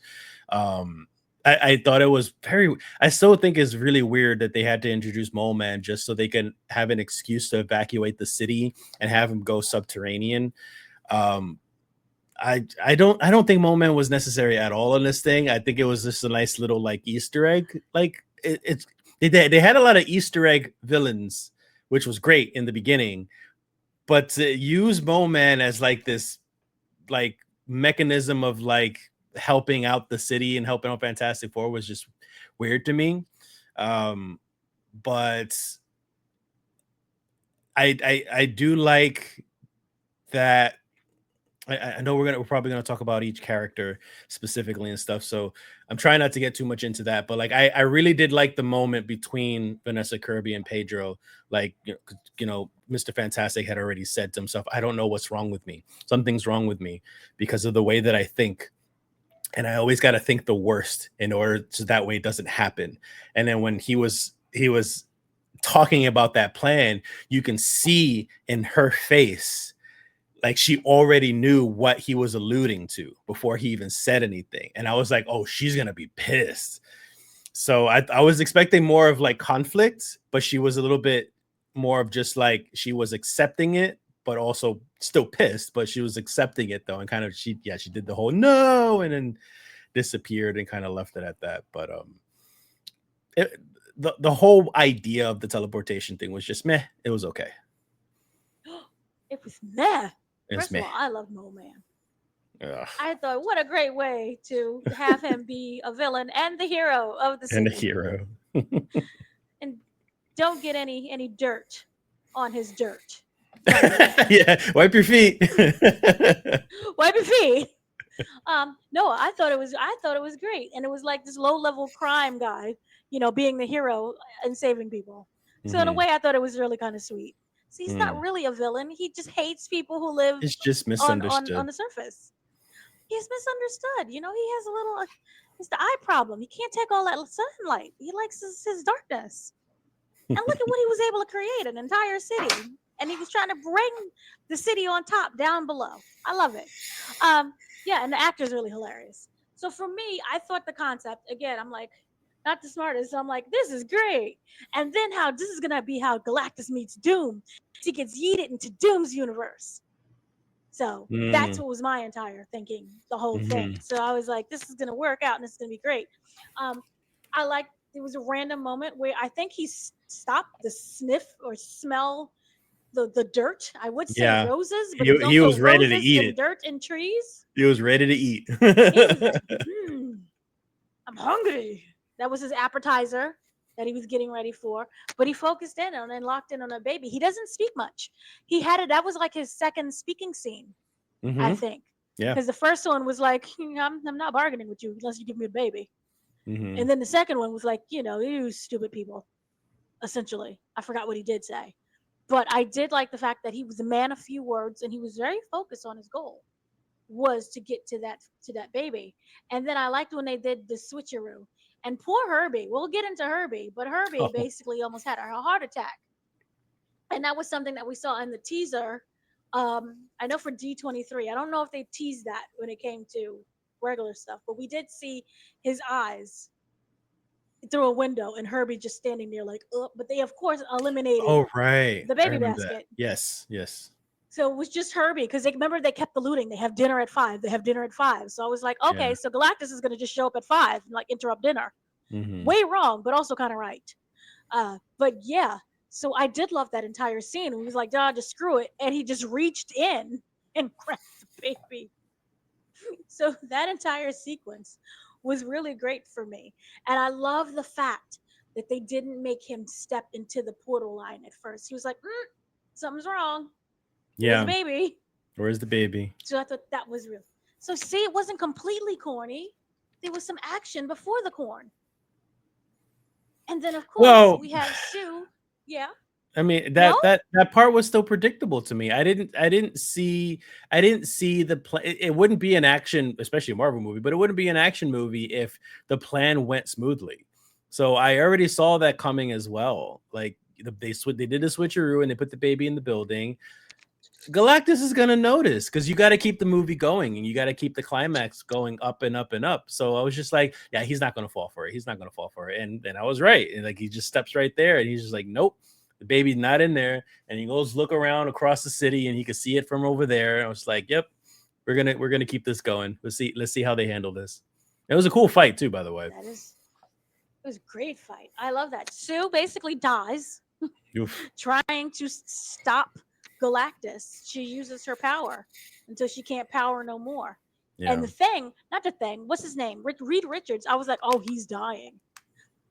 I thought it was very. I still think it's really weird that they had to introduce Mole Man just so they can have an excuse to evacuate the city and have him go subterranean. Um, I don't think Mole Man was necessary at all in this thing. I think it was just a nice little like Easter egg. Like they had a lot of Easter egg villains, which was great in the beginning, but to use Mole Man as like this like mechanism of like helping out the city and helping out Fantastic Four was just weird to me. But I do like that. I know we're probably gonna talk about each character specifically and stuff. So I'm trying not to get too much into that. But like I really did like the moment between Vanessa Kirby and Pedro. Like Mr. Fantastic had already said to himself, "I don't know what's wrong with me. Something's wrong with me because of the way that I think." And I always got to think the worst in order so that way it doesn't happen. And then when he was talking about that plan, you can see in her face like she already knew what he was alluding to before he even said anything. And I was like, oh, she's gonna be pissed. So I was expecting more of like conflict, but she was a little bit more of just like she was accepting it, but also still pissed, but she was accepting it though. And kind of she did the whole no and then disappeared and kind of left it at that. But the whole idea of the teleportation thing was just meh. It was okay. It was meh. It's First of meh. all, I love Mole Man. Ugh. I thought, what a great way to have him be a villain and the hero of the And a city. hero. And don't get any dirt on his dirt. Yeah, wipe your feet. Wipe your feet. No, I thought it was great, and it was like this low level crime guy, being the hero and saving people. So in a Mhm. way, I thought it was really kind of sweet. So he's not Mm. really a villain. He just hates people who live It's just on misunderstood. the surface. He's misunderstood. He has a little. It's the eye problem. He can't take all that sunlight. He likes his darkness. And look at what he was able to create, an entire city. And he was trying to bring the city on top down below. I love it. Yeah, and the actor's really hilarious. So for me, I thought the concept, again, I'm like, not the smartest. So I'm like, this is great. And then how this is gonna be how Galactus meets Doom. He gets yeeted into Doom's universe. So that's Mm. what was my entire thinking, the whole thing. Mhm. So I was like, this is gonna work out and this is gonna be great. Um, I like there was a random moment where I think he stopped to sniff or smell the dirt. I would say Yeah, roses, but it was he also was ready to roses eat and it. dirt and trees. He was ready to eat. He was like, I'm hungry. That was his appetizer that he was getting ready for. But he focused in on and locked in on a baby. He doesn't speak much. He had it. That was like his second speaking scene, I Mhm. think. Yeah. Because the first one was like, I'm not bargaining with you unless you give me a baby. Mhm. And then the second one was like, you stupid people, essentially. I forgot what he did say. But I did like the fact that he was a man of few words and he was very focused on his goal was to get to that baby. And then I liked when they did the switcheroo. And poor Herbie, we'll get into Herbie, but Herbie Oh, basically almost had a heart attack. And that was something that we saw in the teaser. I know for D23, I don't know if they teased that when it came to regular stuff, but we did see his eyes through a window and Herbie just standing there like, but they of course eliminated oh, right. the I baby remember that. basket. Yes, yes. So it was just Herbie because they remember they kept alluding. They have dinner at 5. They have dinner at 5. So I was like, Yeah. okay, so Galactus is going to just show up at 5 and like interrupt dinner. Hmm. Way wrong, but also kind of right. But yeah, so I did love that entire scene. He was like, "Nah, just screw it," and he just reached in and grabbed the baby. So that entire sequence was really great for me, and I love the fact that they didn't make him step into the portal line at first. He was like, "Something's wrong. Where's the Yeah. baby?" Where's the baby? So I thought that was real. So see, it wasn't completely corny. There was some action before the corn. And then of course Well, we have Sue. Yeah. I mean No? that part was still predictable to me. I didn't see the plan. It wouldn't be an action, especially a Marvel movie, but it wouldn't be an action movie if the plan went smoothly. So I already saw that coming as well. Like they did a switcheroo and they put the baby in the building. Galactus is gonna notice because you got to keep the movie going and you got to keep the climax going up and up and up. So I was just like, yeah, he's not gonna fall for it. He's not gonna fall for it. And I was right. And like he just steps right there and he's just like, nope, the baby's not in there. And he goes look around across the city and he can see it from over there. And I was like, yep, we're gonna keep this going. Let's see how they handle this. It was a cool fight too, by the way. That is it was a great fight. I love that. Sue basically dies Oof. trying to stop Galactus. She uses her power until she can't power no more. And Yeah. the thing, not the thing, what's his name? Reed Richards. I was like, oh, he's dying.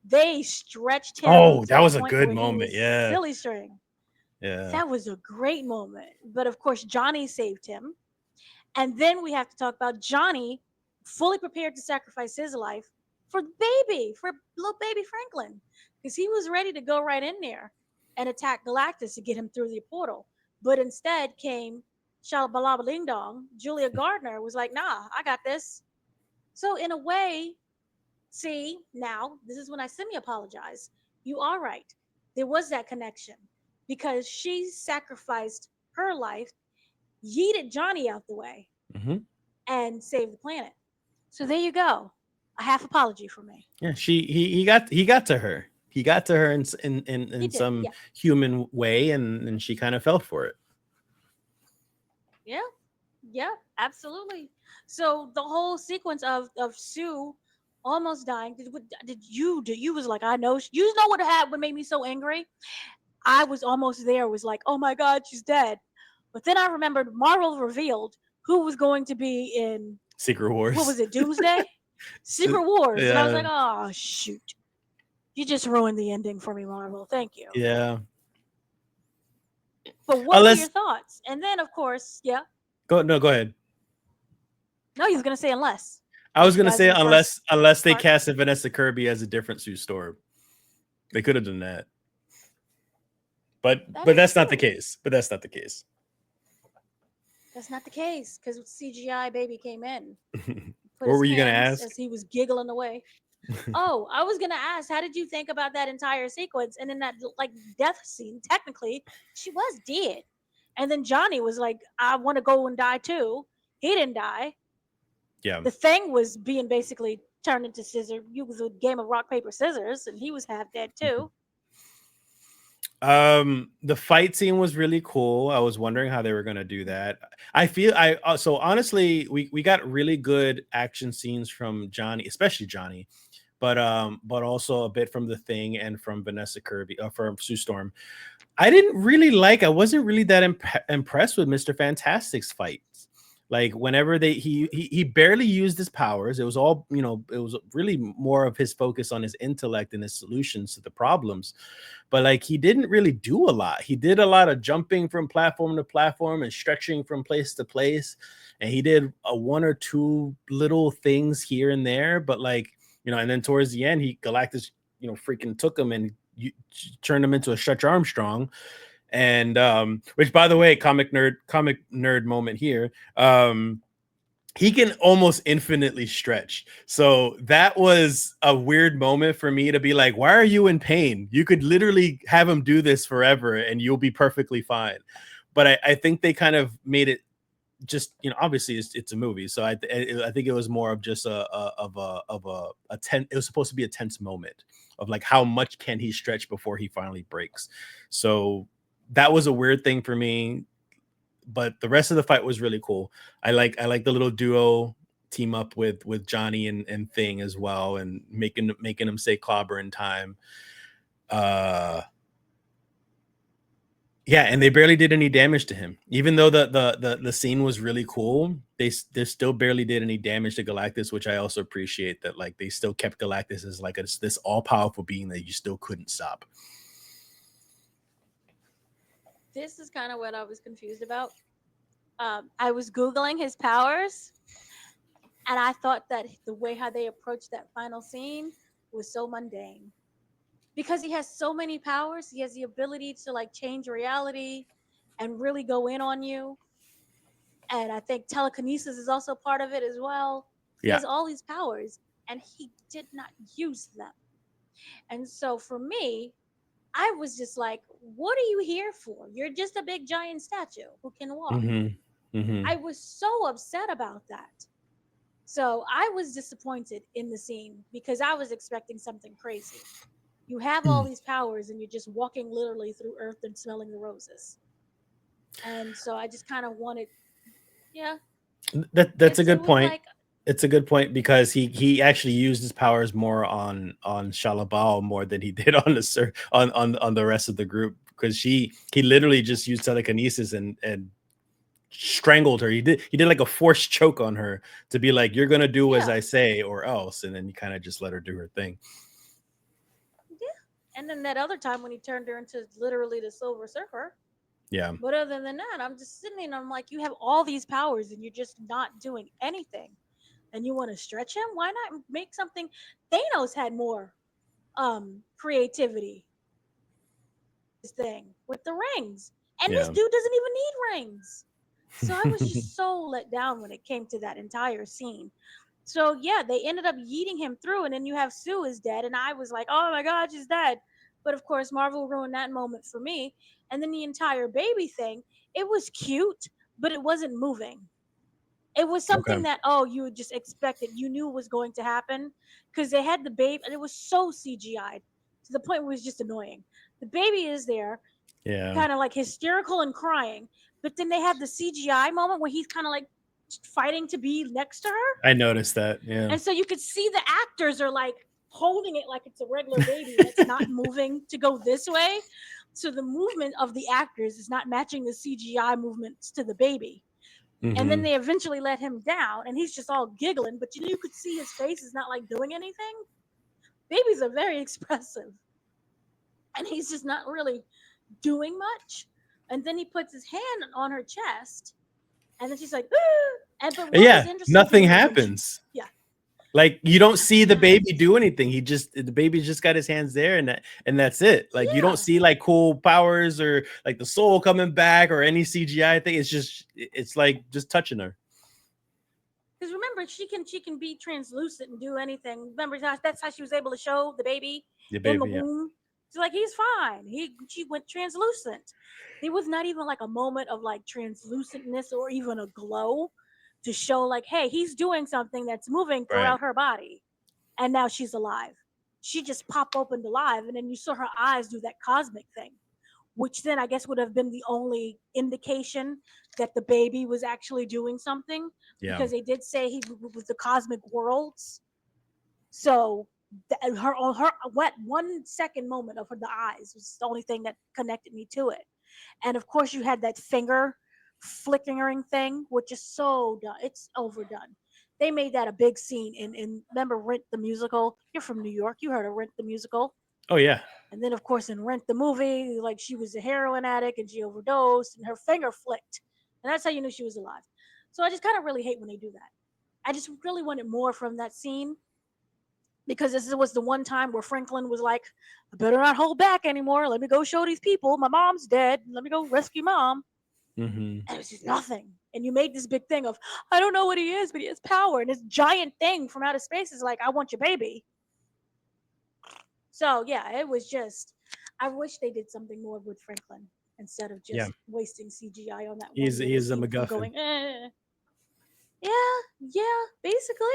They stretched him Oh, to that the was a point good where he moment. was Yeah. silly string. Yeah. That was a great moment. But of course, Johnny saved him. And then we have to talk about Johnny fully prepared to sacrifice his life for the baby, for little baby Franklin, because he was ready to go right in there and attack Galactus to get him through the portal. But instead came Shalabalaba Ding Dong. Julia Gardner was like, nah, I got this. So, in a way, see, now, this is when I semi apologize. You are right. There was that connection because she sacrificed her life, yeeted Johnny out the way, Hmm. and saved the planet. So there you go. A half apology from me. Yeah, he got to her. He got to her He in did. some Yeah. human way, and she kind of fell for it. Yeah. Yeah. Absolutely. So the whole sequence of Sue almost dying. Did you was like, I know you know what made me so angry? I was almost there, was like, oh my God, she's dead. But then I remembered Marvel revealed who was going to be in, Secret what Wars. was it, Doomsday? Secret Wars. And I was Yeah, like, oh shoot. You just ruined the ending for me, Marvel. Thank you. yeah. But what were your Unless thoughts? And then, of course, yeah. go ahead. No, you was gonna say unless, I was like you gonna guys say in the first unless they part. casted Vanessa Kirby as a different Sue Storm, they could have done that. That But is that's not the true. case. But that's not the case. That's not the case because CGI baby came in, put What his were you gonna hands ask? as he was giggling away. Oh, I was gonna ask, how did you think about that entire sequence? And in that like death scene, technically, she was dead. And then Johnny was like, I want to go and die too. He didn't die. Yeah. The thing was being basically turned into scissor. You was a game of rock paper scissors, and he was half dead too. The fight scene was really cool. I was wondering how they were going to do that. So honestly, we got really good action scenes from Johnny, especially Johnny, but also a bit from the Thing and from Vanessa Kirby, from Sue Storm. I wasn't really that impressed with Mr. Fantastic's fights. Like whenever he barely used his powers. It was all, it was really more of his focus on his intellect and his solutions to the problems. But like he didn't really do a lot. He did a lot of jumping from platform to platform and stretching from place to place. And he did a one or two little things here and there, but like, and then towards the end, Galactus, freaking took him and turned him into a Stretch Armstrong. And which, by the way, comic nerd moment here. He can almost infinitely stretch. So that was a weird moment for me to be like, why are you in pain? You could literally have him do this forever and you'll be perfectly fine. But I think they kind of made it just, obviously it's a movie. So I think it was more of just a tense, it was supposed to be a tense moment of like, how much can he stretch before he finally breaks? So that was a weird thing for me, but the rest of the fight was really cool. I like the little duo team up with Johnny and Thing as well, and making him say clobber in time. Uh yeah, and they barely did any damage to him. Even though the scene was really cool, they still barely did any damage to Galactus, which I also appreciate, that like they still kept Galactus as like this all-powerful being that you still couldn't stop. This is kind of what I was confused about. I was Googling his powers, and I thought that the way how they approached that final scene was so mundane. Because he has so many powers, he has the ability to like change reality and really go in on you. And I think telekinesis is also part of it as well. He Yeah. has all these powers and he did not use them. And so for me, I was just like, what are you here for? You're just a big giant statue who can walk. Mm-hmm. Mm-hmm. I was so upset about that. So I was disappointed in the scene because I was expecting something crazy. You have all these powers and you're just walking literally through earth and smelling the roses. And so I just kind of wanted, yeah, That's a it good was point. like, It's a good point because he actually used his powers more on Shalabal more than he did on on the rest of the group, because he literally just used telekinesis and strangled her. He did like a forced choke on her to be like, you're gonna do as yeah, I say or else, and then he kind of just let her do her thing. yeah. And then that other time when he turned her into literally the Silver Surfer. Yeah. But other than that, I'm just sitting there and I'm like, you have all these powers and you're just not doing anything. And you want to stretch him? Why not make something? Thanos had more creativity. This thing with the rings. And this Yeah. dude doesn't even need rings. So I was just so let down when it came to that entire scene. So yeah, they ended up yeeting him through, and then you have Sue is dead, and I was like, oh my god, she's dead. But of course, Marvel ruined that moment for me. And then the entire baby thing, it was cute, but it wasn't moving. It was something Okay. that, oh, you would just expect it. You knew it was going to happen because they had the baby, and it was so CGI'd to the point where it was just annoying. The baby is there, Yeah. kind of like hysterical and crying, but then they have the CGI moment where he's kind of like fighting to be next to her. I noticed that. Yeah. And so you could see the actors are like holding it like it's a regular baby that's not moving to go this way. So the movement of the actors is not matching the CGI movements to the baby. And then Mm-hmm. they eventually let him down and he's just all giggling, but you could see his face is not like doing anything. Babies are very expressive. And he's just not really doing much. And then he puts his hand on her chest and then she's like, ah! And but what was Yeah. interesting to Nothing me was when she, happens. yeah, Like, you don't see the nothing baby happens. do anything. The baby's just got his hands there, and that's it. Like, you don't Yeah. see like cool powers or like the soul coming back or any CGI thing. It's like just touching her. Because remember, she can be translucent and do anything. Remember, that's how she was able to show the baby The in the baby, yeah. womb. She's like, he's fine. She went translucent. There was not even like a moment of like translucentness or even a glow to show like, hey, he's doing something that's moving Right. throughout her body, and now she's alive. She just popped opened alive, and then you saw her eyes do that cosmic thing, which then I guess would have been the only indication that the baby was actually doing something Yeah. because they did say he was the cosmic worlds. So her what 1 second moment of the eyes was the only thing that connected me to it. And of course, you had that finger flickering thing, which is so done. It's overdone. They made that a big scene in remember Rent the musical. You're from New York. You heard of Rent the musical. Oh yeah. And then, of course, in Rent the movie, like she was a heroin addict and she overdosed and her finger flicked. And that's how you knew she was alive. So I just kind of really hate when they do that. I just really wanted more from that scene. because this was the one time where Franklin was like, I better not hold back anymore. Let me go show these people my mom's dead. Let me go rescue mom. Mm-hmm. And it was just nothing. And you made this big thing of, I don't know what he is, but he has power. And this giant thing from outer space is like, I want your baby. So yeah, it was just, I wish they did something more with Franklin instead of Yeah, just wasting CGI on that one little he's a scene of him MacGuffin. going, yeah, yeah, basically.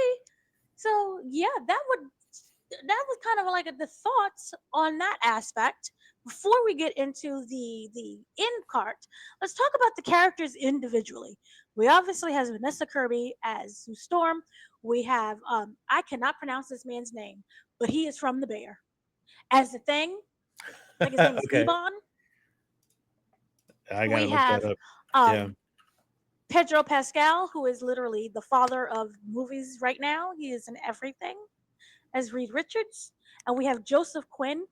So yeah, that was kind of like the thoughts on that aspect. Before we get into the end part, let's talk about the characters individually. We obviously have Vanessa Kirby as Sue Storm. We have I cannot pronounce this man's name, but he is from the Bear as the Thing. I think his name is Okay, Ebon. I gotta We look that have up. Yeah, um, Pedro Pascal, who is literally the father of movies right now. He is in everything as Reed Richards, and we have Joseph Quinn.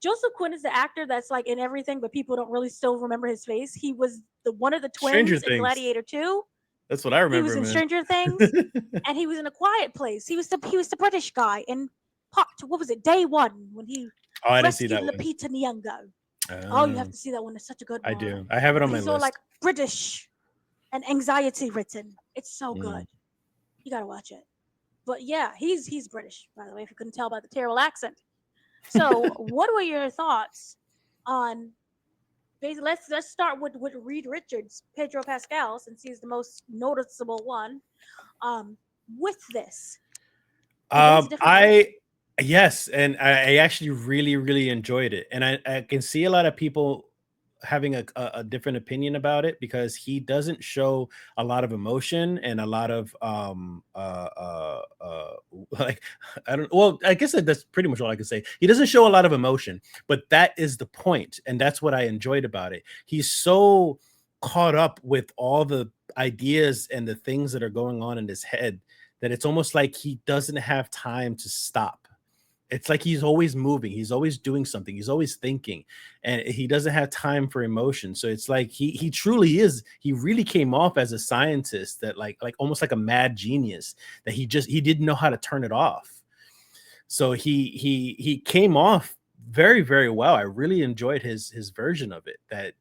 Joseph Quinn is the actor that's like in everything, but people don't really still remember his face. He was the one of the Stranger twins in Things. Gladiator 2. That's what I He remember was in him Stranger in. Things, and he was in A Quiet Place. He was the British guy in part what was it, Day One, when he Oh, I didn't see rescued that one. Lupita Nyong'o. Oh, you have Oh, to see that one. It's such a good I one. do. I have it on But my he's all like list. British and anxiety written. It's so Mm. good. You gotta watch it. But yeah, he's British, by the way, if you couldn't tell by the terrible accent. So, what were your thoughts on? Basically, let's start with Reed Richards, Pedro Pascal, since he's the most noticeable one. Um, with this, he thinks a different person. I yes, and I actually really really enjoyed it, and I can see a lot of people having a different opinion about it because he doesn't show a lot of emotion and a lot of like I don't well I guess that's pretty much all I can say. He doesn't show a lot of emotion, but that is the point, and that's what I enjoyed about it. He's so caught up with all the ideas and the things that are going on in his head that it's almost like he doesn't have time to stop. It's like he's always moving, he's always doing something, he's always thinking, and he doesn't have time for emotion. So it's like he truly is. He really came off as a scientist that like almost like a mad genius that he didn't know how to turn it off. So he came off very very well. I really enjoyed his version of it. That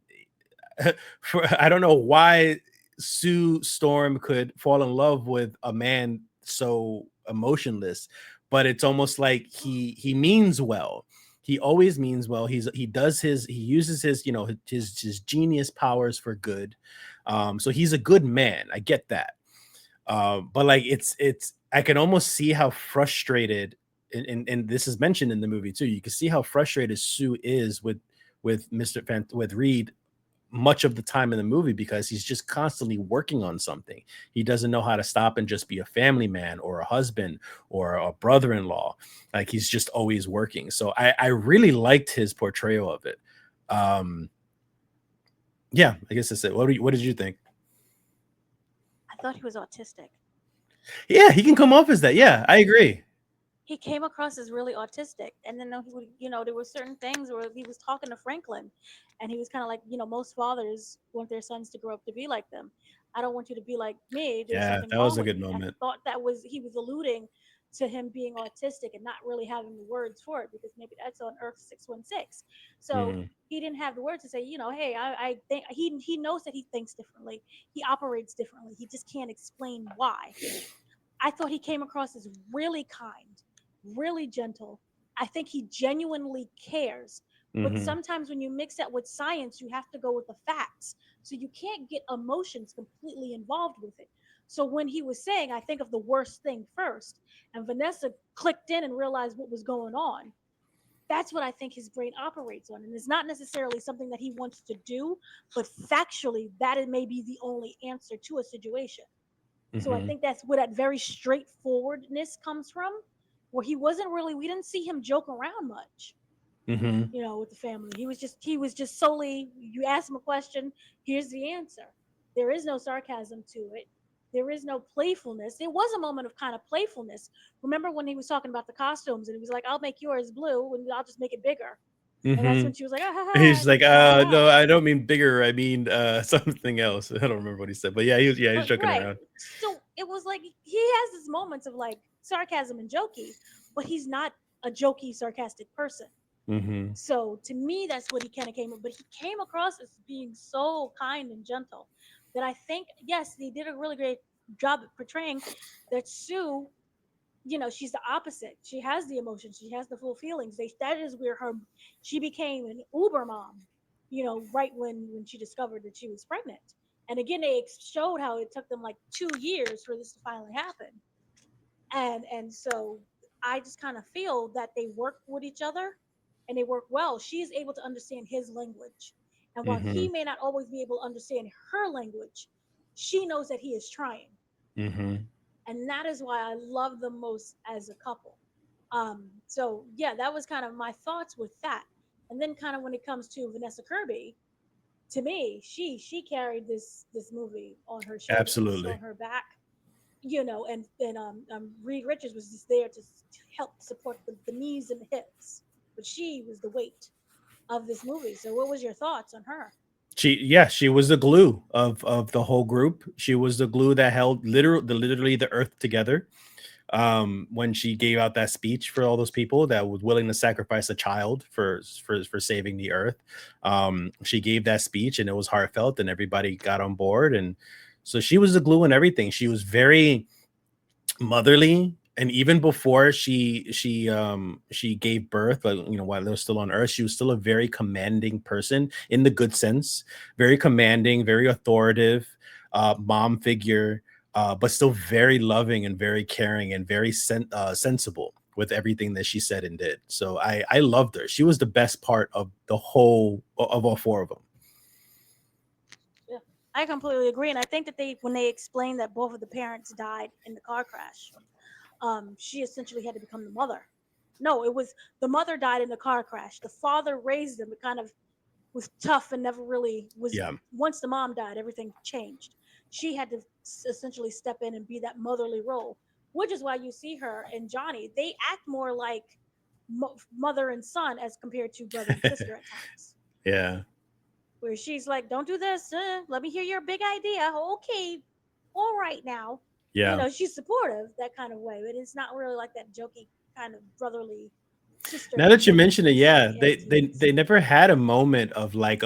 I don't know why Sue Storm could fall in love with a man so emotionless, but it's almost like he means well. He always means well. He uses his his genius powers for good. So he's a good man. I get that. But like it's I can almost see how frustrated and this is mentioned in the movie too. You can see how frustrated Sue is with with Reed much of the time in the movie because he's just constantly working on something. He doesn't know how to stop and just be a family man or a husband or a brother-in-law. Like he's just always working. So I really liked his portrayal of it. Um, yeah, I guess that's it. What did you think? I thought he was autistic. Yeah, he can come off as that. Yeah, I agree. He came across as really autistic, and then he would, there were certain things where he was talking to Franklin, and he was kind of like, most fathers want their sons to grow up to be like them. I don't want you to be like me. There's Yeah, something that was wrong a with good me. I moment. thought that was he was alluding to him being autistic and not really having the words for it because maybe that's on Earth 616. So Mhm. he didn't have the words to say, hey, I think he knows that he thinks differently. He operates differently. He just can't explain why. I thought he came across as really kind, really gentle. I think he genuinely cares. But Mhm. sometimes when you mix that with science, you have to go with the facts. So you can't get emotions completely involved with it. So when he was saying, I think of the worst thing first, and Vanessa clicked in and realized what was going on, that's what I think his brain operates on. And it's not necessarily something that he wants to do, but factually, that may be the only answer to a situation. So I Mhm. think that's where that very straightforwardness comes from, where he wasn't really, we didn't see him joke around much, Mhm. with the family. He was just solely, you ask him a question, here's the answer. There is no sarcasm to it. There is no playfulness. It was a moment of kind of playfulness. Remember when he was talking about the costumes and he was like, I'll make yours blue and I'll just make it bigger. And that's when Mhm. she was like, ah, ha, ha, He's and he like, was like, ha, ha. no, I don't mean bigger. I mean something else. I don't remember what he said, but yeah, he's joking Right. around. So it was like he has his moments of like sarcasm and jokey, but he's not a jokey, sarcastic person. Mm-hmm. So to me, that's what he kind of came up. But he came across as being so kind and gentle that I think, yes, he did a really great job at portraying that Sue, she's the opposite. She has the emotions, she has the full feelings. That is where she became an uber mom, right when she discovered that she was pregnant. And again, they showed how it took them like 2 years for this to finally happen. And so I just kind of feel that they work with each other and they work well. She is able to understand his language. And while Mm-hmm. he may not always be able to understand her language, she knows that he is trying. Mm-hmm. And that is why I love them most as a couple. So yeah, that was kind of my thoughts with that. And then kind of when it comes to Vanessa Kirby, to me, she carried this movie on her shoulders, on Absolutely. her back, and Reed Richards was just there to help support the knees and the hips, but she was the weight of this movie. So, what was your thoughts on her? She was the glue of the whole group. She was the glue that held literally the earth together. When she gave out that speech for all those people that was willing to sacrifice a child for saving the earth. She gave that speech and it was heartfelt and everybody got on board. And so she was the glue and everything. She was very motherly, and even before she gave birth, like, while they were still on earth, she was still a very commanding person in the good sense, very commanding, very authoritative, mom figure, but still very loving and very caring and very sensible with everything that she said and did. So I loved her. She was the best part of the whole of all four of them. Yeah, I completely agree, and I think that when they explained that both of the parents died in the car crash, she essentially had to become the mother. No, it was the mother died in the car crash. The father raised them. It kind of was tough and never really was. Yeah. Once the mom died, everything changed. She had to essentially step in and be that motherly role, which is why you see her and Johnny. They act more like mother and son as compared to brother and sister at times. Yeah. Where she's like, "Don't do this. Let me hear your big idea." Okay, all right now. Yeah. She's supportive that kind of way, but it's not really like that jokey kind of brotherly sister Now that you that mention it, we saw yeah, the they other two they movies. they never had a moment of like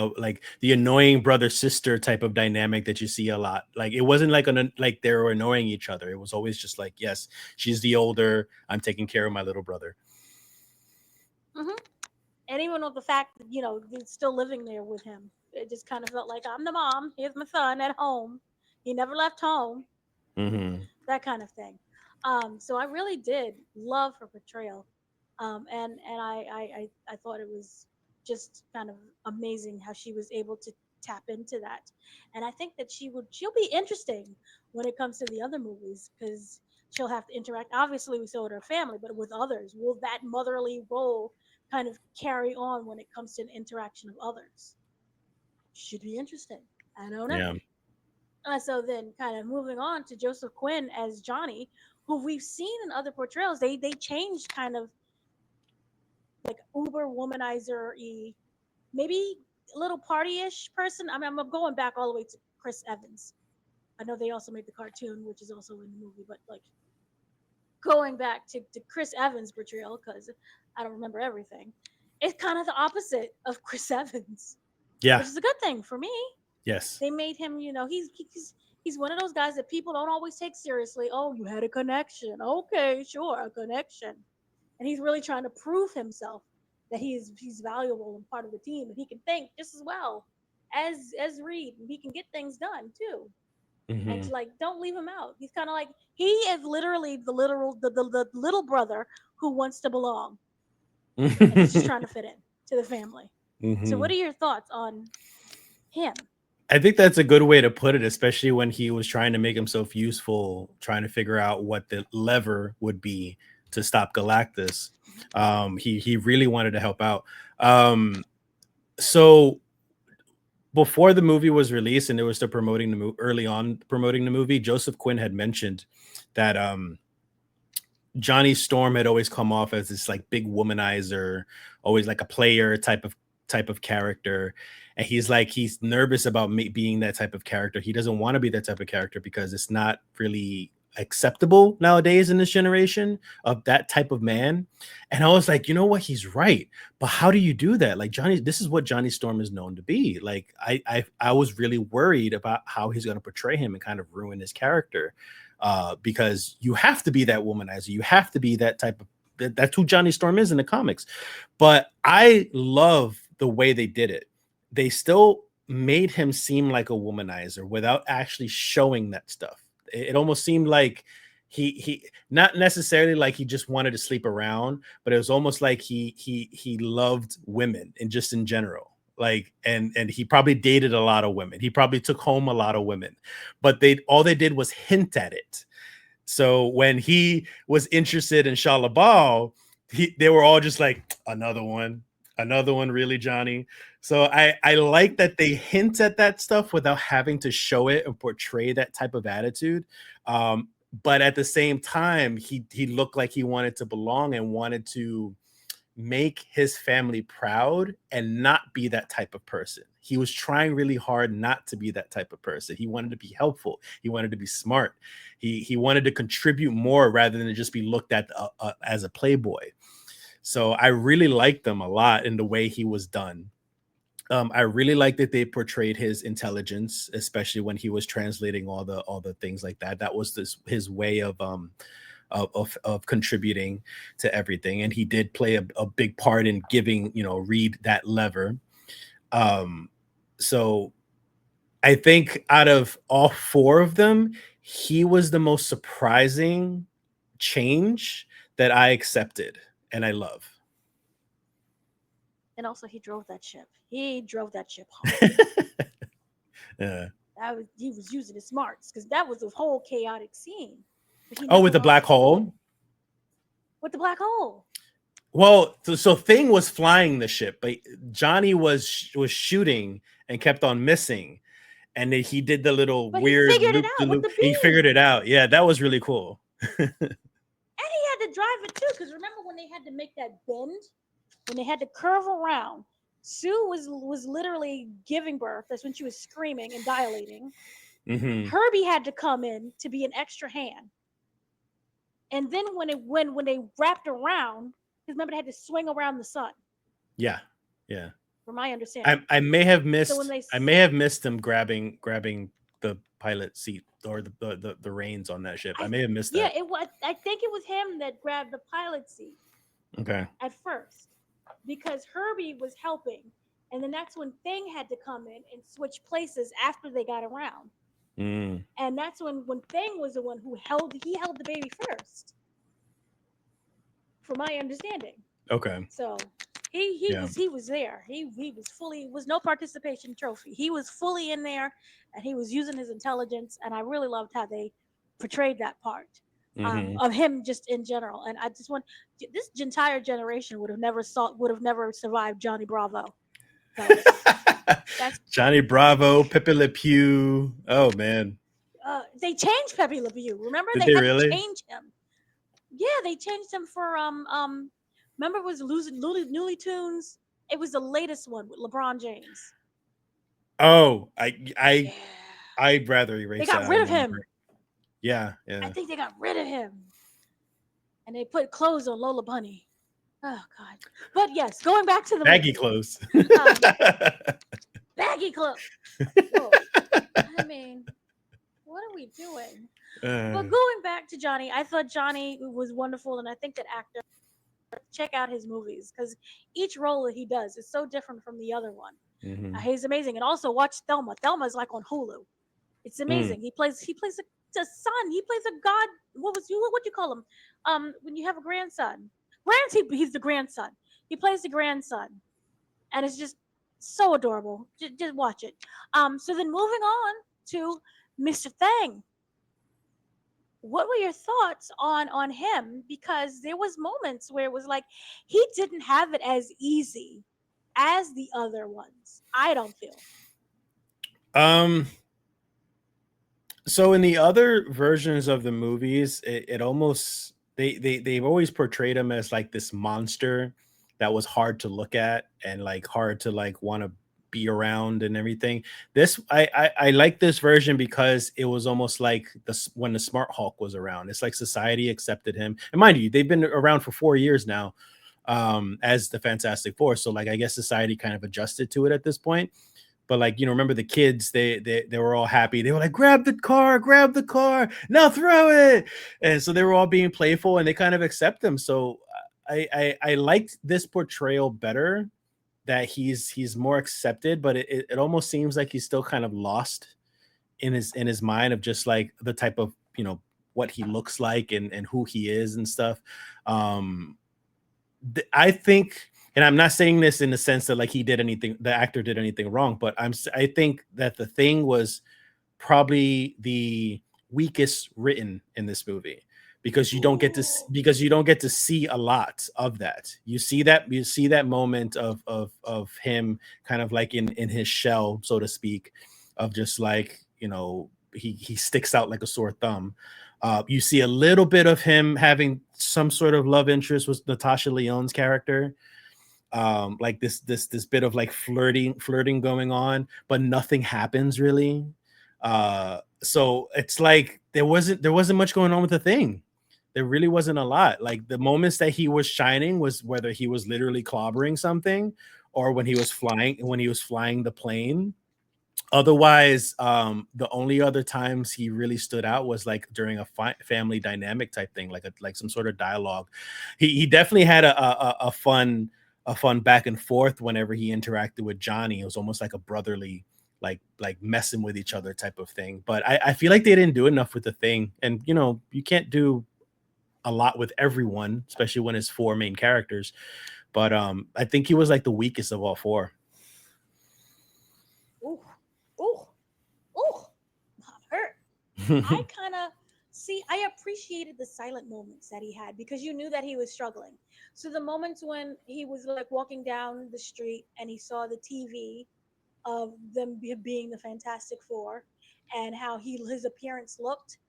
the annoying brother sister type of dynamic that you see a lot. Like it wasn't like like they were annoying each other. It was always just like, yes, she's the older. I'm taking care of my little brother. Hmm. And even with the fact that they're still living there with him, it just kind of felt like I'm the mom. Here's my son at home. He never left home. Hmm. That kind of thing. So I really did love her portrayal, and I thought it was just kind of amazing how she was able to tap into that, and I think that she'll be interesting when it comes to the other movies because she'll have to interact. Obviously, we saw with her family, but with others, will that motherly role kind of carry on when it comes to an interaction of others? Should be interesting. I don't know. Yeah. So then, kind of moving on to Joseph Quinn as Johnny, who we've seen in other portrayals. They changed kind of like uber womanizer y, maybe a little party-ish person. I mean, I'm going back all the way to Chris Evans. I know they also made the cartoon, which is also in the movie, but like going back to Chris Evans' portrayal, because I don't remember everything, it's kind of the opposite of Chris Evans, Yeah. which is a good thing for me. Yes. They made him, he's one of those guys that people don't always take seriously. Oh, you had a connection. Okay, sure, a connection. And he's really trying to prove himself that he's valuable and part of the team, and he can think just as well as Reed, and he can get things done too. And Hmm. like, don't leave him out. He's kind of like he is literally the little brother who wants to belong, and he's just trying to fit in to the family. So, what Hmm. are your thoughts on him? I think that's a good way to put it, especially when he was trying to make himself useful, trying to figure out what the lever would be to stop Galactus. He really wanted to help out. So before the movie was released and it was still promoting the movie, early on promoting the movie, Joseph Quinn had mentioned that Johnny Storm had always come off as this like big womanizer, always like a player type of character. And he's like he's nervous about being that type of character. He doesn't want to be that type of character because it's not really acceptable nowadays in this generation of that type of man. And I was like, you know what, he's right, but how do you do that? Like Johnny, this is what Johnny Storm is known to be. Like I was really worried about how he's going to portray him and kind of ruin his character, because you have to be that womanizer, you have to be that type of that's who Johnny Storm is in the comics. But I love the way they did it. They still made him seem like a womanizer without actually showing that stuff. It almost seemed like he not necessarily like he just wanted to sleep around, but it was almost like he loved women and just in general. Like and he probably dated a lot of women. He probably took home a lot of women, but they did was hint at it. So when he was interested in Shah LaBeouf, they were all just like, another one, really, Johnny? So I like that they hint at that stuff without having to show it and portray that type of attitude. But at the same time, he looked like he wanted to belong and wanted to make his family proud and not be that type of person. He was trying really hard not to be that type of person. He wanted to be helpful. He wanted to be smart. He wanted to contribute more rather than just be looked at as a playboy. So I really liked them a lot in the way he was done. I really like that they portrayed his intelligence, especially when he was translating all the things like that. That was his way of contributing to everything, and he did play a big part in giving Reed that lever. So I think out of all four of them, he was the most surprising change that I accepted and I love. And also, he drove that ship. He drove that ship hard. Yeah. He was using his smarts because that was a whole chaotic scene. Oh, with the black hole? With the black hole. Well, so Thing was flying the ship, but Johnny was shooting and kept on missing. And then he did the little weird he figured loop it out with the He figured it out. Yeah, that was really cool. And he had to drive it too, because remember when they had to make that bend? When they had to curve around, Sue was literally giving birth. That's when she was screaming and dilating. Mm-hmm. Herbie had to come in to be an extra hand. And then when they wrapped around, because remember they had to swing around the sun. Yeah, yeah. From my understanding, I may have missed. I may have missed them grabbing the pilot seat or the reins on that ship. I may have missed that. Yeah, it was. I think it was him that grabbed the pilot seat. Okay. At first, because Herbie was helping, and then that's when Thing had to come in and switch places after they got around. Mm. And that's when Thing was the one who held the baby first, from my understanding. Okay. So he was there. He was fully, was no participation trophy. He was fully in there, and he was using his intelligence. And I really loved how they portrayed that part. Of him just in general. And I just want this entire generation would have never survived Johnny Bravo. So, that's Johnny Bravo, Pepe Le Pew. Oh man. They changed Pepe Le Pew. Remember Did they had really? to change him. Yeah, they changed him for remember it was Looney Tunes. It was the latest one with LeBron James. Oh, I'd rather erase. They got rid of him. Yeah. I think they got rid of him, and they put clothes on Lola Bunny. Oh God! But yes, going back to the baggy clothes. Baggy clothes. I mean, what are we doing? But going back to Johnny, I thought Johnny was wonderful, and I think that actor, check out his movies because each role that he does is so different from the other one. Mm-hmm. He's amazing, and also watch Thelma. Thelma is like on Hulu. It's amazing. He plays the son. He plays a god. What you call him? When you have a grandson, he's the grandson. He plays the grandson, and it's just so adorable. Just watch it. So then moving on to Mr. Thing. What were your thoughts on him? Because there was moments where it was like he didn't have it as easy as the other ones. I don't feel. So in the other versions of the movies, it almost they've always portrayed him as like this monster that was hard to look at and like hard to like want to be around and everything. This I like this version because it was almost like when the Smart Hulk was around. It's like society accepted him, and mind you, they've been around for 4 years now, as the Fantastic Four. So like I guess society kind of adjusted to it at this point. But like, remember the kids, they were all happy. They were like, grab the car, now throw it. And so they were all being playful and they kind of accept them. So I liked this portrayal better, that he's more accepted, but it almost seems like he's still kind of lost in his mind of just like the type of, what he looks like and who he is and stuff. Um I think, and I'm not saying this in the sense that like the actor did anything wrong, but I think that the Thing was probably the weakest written in this movie, because you don't get to see a lot of that. You see that moment of him kind of like in his shell, so to speak, of just like, he sticks out like a sore thumb. You see a little bit of him having some sort of love interest with Natasha Lyonne's character, like this bit of like flirting going on, but nothing happens really. So it's like there wasn't much going on with the Thing. There really wasn't a lot. Like the moments that he was shining was whether he was literally clobbering something, or when he was flying the plane. Otherwise, the only other times he really stood out was like during a family dynamic type thing, like some sort of dialogue. He definitely had a fun back and forth whenever he interacted with Johnny. It was almost like a brotherly, like messing with each other type of thing. But I feel like they didn't do enough with the Thing, and you can't do a lot with everyone, especially when it's four main characters. But I think he was like the weakest of all four. Ooh, ooh, ooh, I'm hurt. I kind of see, I appreciated the silent moments that he had because you knew that he was struggling. So the moments when he was like walking down the street and he saw the TV of them being the Fantastic Four and how his appearance looked,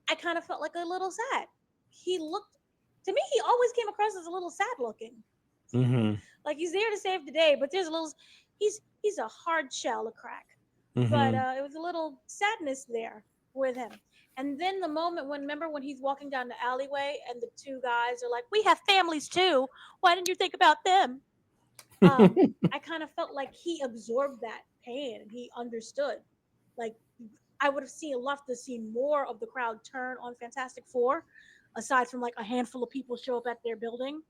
I kind of felt like a little sad. He looked, to me, he always came across as a little sad looking. Hmm. Like he's there to save the day, but there's a little, he's a hard shell to crack. But Hmm. it was a little sadness there with him. And then the moment when, remember when he's walking down the alleyway and the two guys are like, "We have families too. Why didn't you think about them?" I kind of felt like he absorbed that pain and he understood. Like I would have loved to see more of the crowd turn on Fantastic Four, aside from like a handful of people show up at their building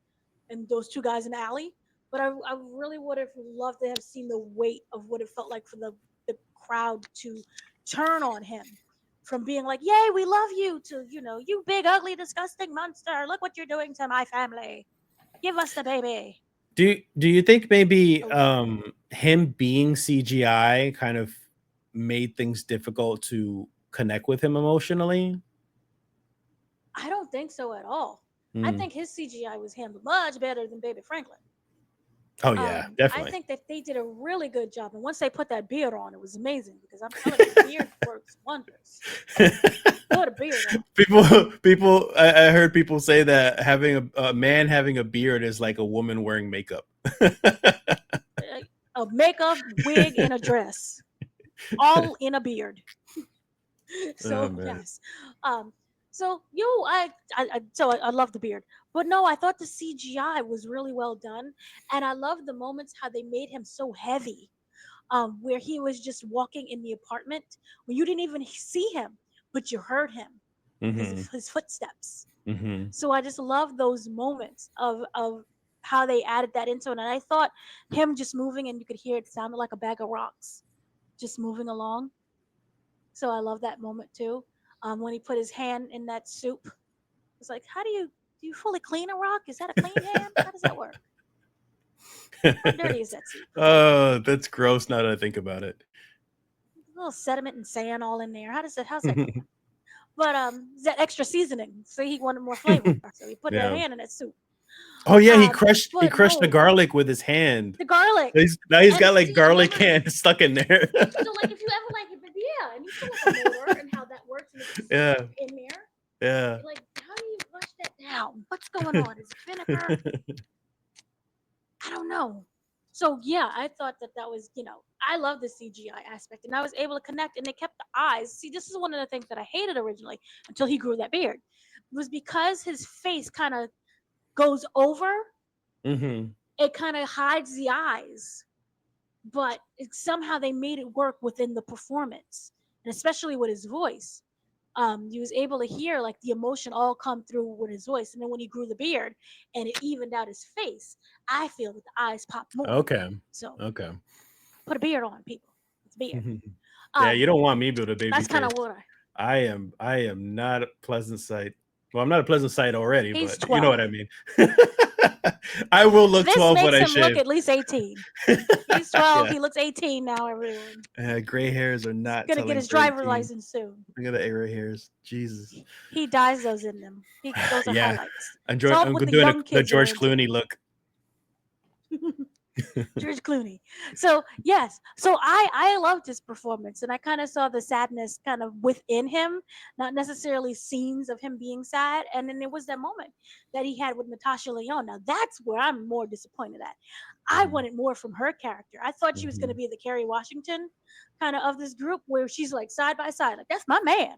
and those two guys in the alley. But I really would have loved to have seen the weight of what it felt like for the crowd to turn on him, from being like, "Yay, we love you," to, "You big, ugly, disgusting monster. Look what you're doing to my family. Give us the baby." Do you think maybe I love it. him being CGI kind of made things difficult to connect with him emotionally? I don't think so at all. I Mm. think his CGI was handled much better than Baby Franklin. Oh yeah, I definitely. think that they did a really good job, and once they put that beard on, it was amazing because I'm telling you, the beard works wonders. Put a beard on. I heard people say that having a man having a beard is like a woman wearing makeup. A makeup, wig, and a dress, all in a beard. Oh So man. yes, um, so I love the beard, but no, I thought the CGI was really well done, and I love the moments how they made him so heavy, where he was just walking in the apartment where you didn't even see him, but you heard him because of Hmm. his footsteps. Hmm. So I just love those moments of how they added that into it. And I thought him just moving and you could hear it sounded like a bag of rocks just moving along. So I love that moment too. When he put his hand in that soup, it's like, how do you fully clean a rock? Is that a clean hand? How does that work? How dirty is that soup? Oh, that's gross now that I think about it. A little sediment and sand all in there. How's that going? But is that extra seasoning? So he wanted more flavor. So he put that Yeah. hand in that soup. Oh yeah, he But crushed the no, garlic with his hand. the garlic. Now he's And got like see, and garlic remember, hand stuck in there. so like if you ever like, yeah, and you feel like a motor and how that works and it gets stuck Yeah, in there. yeah. Like, how do you flush that down? What's going on? Is it vinegar? I don't know. So yeah, I thought that that was, I love the CGI aspect, and I was able to connect, and they kept the eyes. See, this is one of the things that I hated originally until he grew that beard, was because his face kind of goes over, Hmm. it kind of hides the eyes, but somehow they made it work within the performance, and especially with his voice. He was able to hear like the emotion all come through with his voice, and then when he grew the beard and it evened out his face, I feel that the eyes popped more. Okay. So Okay. put a beard on, people. It's a beard. Yeah, you Um, don't want me with a baby that's kind face. of what I. I am not a pleasant sight. Well, I'm not a pleasant sight already, He's but you know 12. what I mean. I will look This 12 when makes I him look shave. at least 18. He's 12. Yeah. He looks 18 now, everyone. Gray hairs are He's not going to get telling his for driver 18. license soon. Look at the gray hairs. Jesus. He dyes those in them. Those are Yeah. highlights. It's all I'm what the doing young the kids are George into. Clooney look. George Clooney. So yes, so I loved his performance, and I kind of saw the sadness kind of within him, not necessarily scenes of him being sad. And then there was that moment that he had with Natasha Lyonne. Now that's where I'm more disappointed at. I Mhm, wanted more from her character. I thought she was going to mhm. be the Kerry Washington kind of this group, where she's like side by side, like that's my man.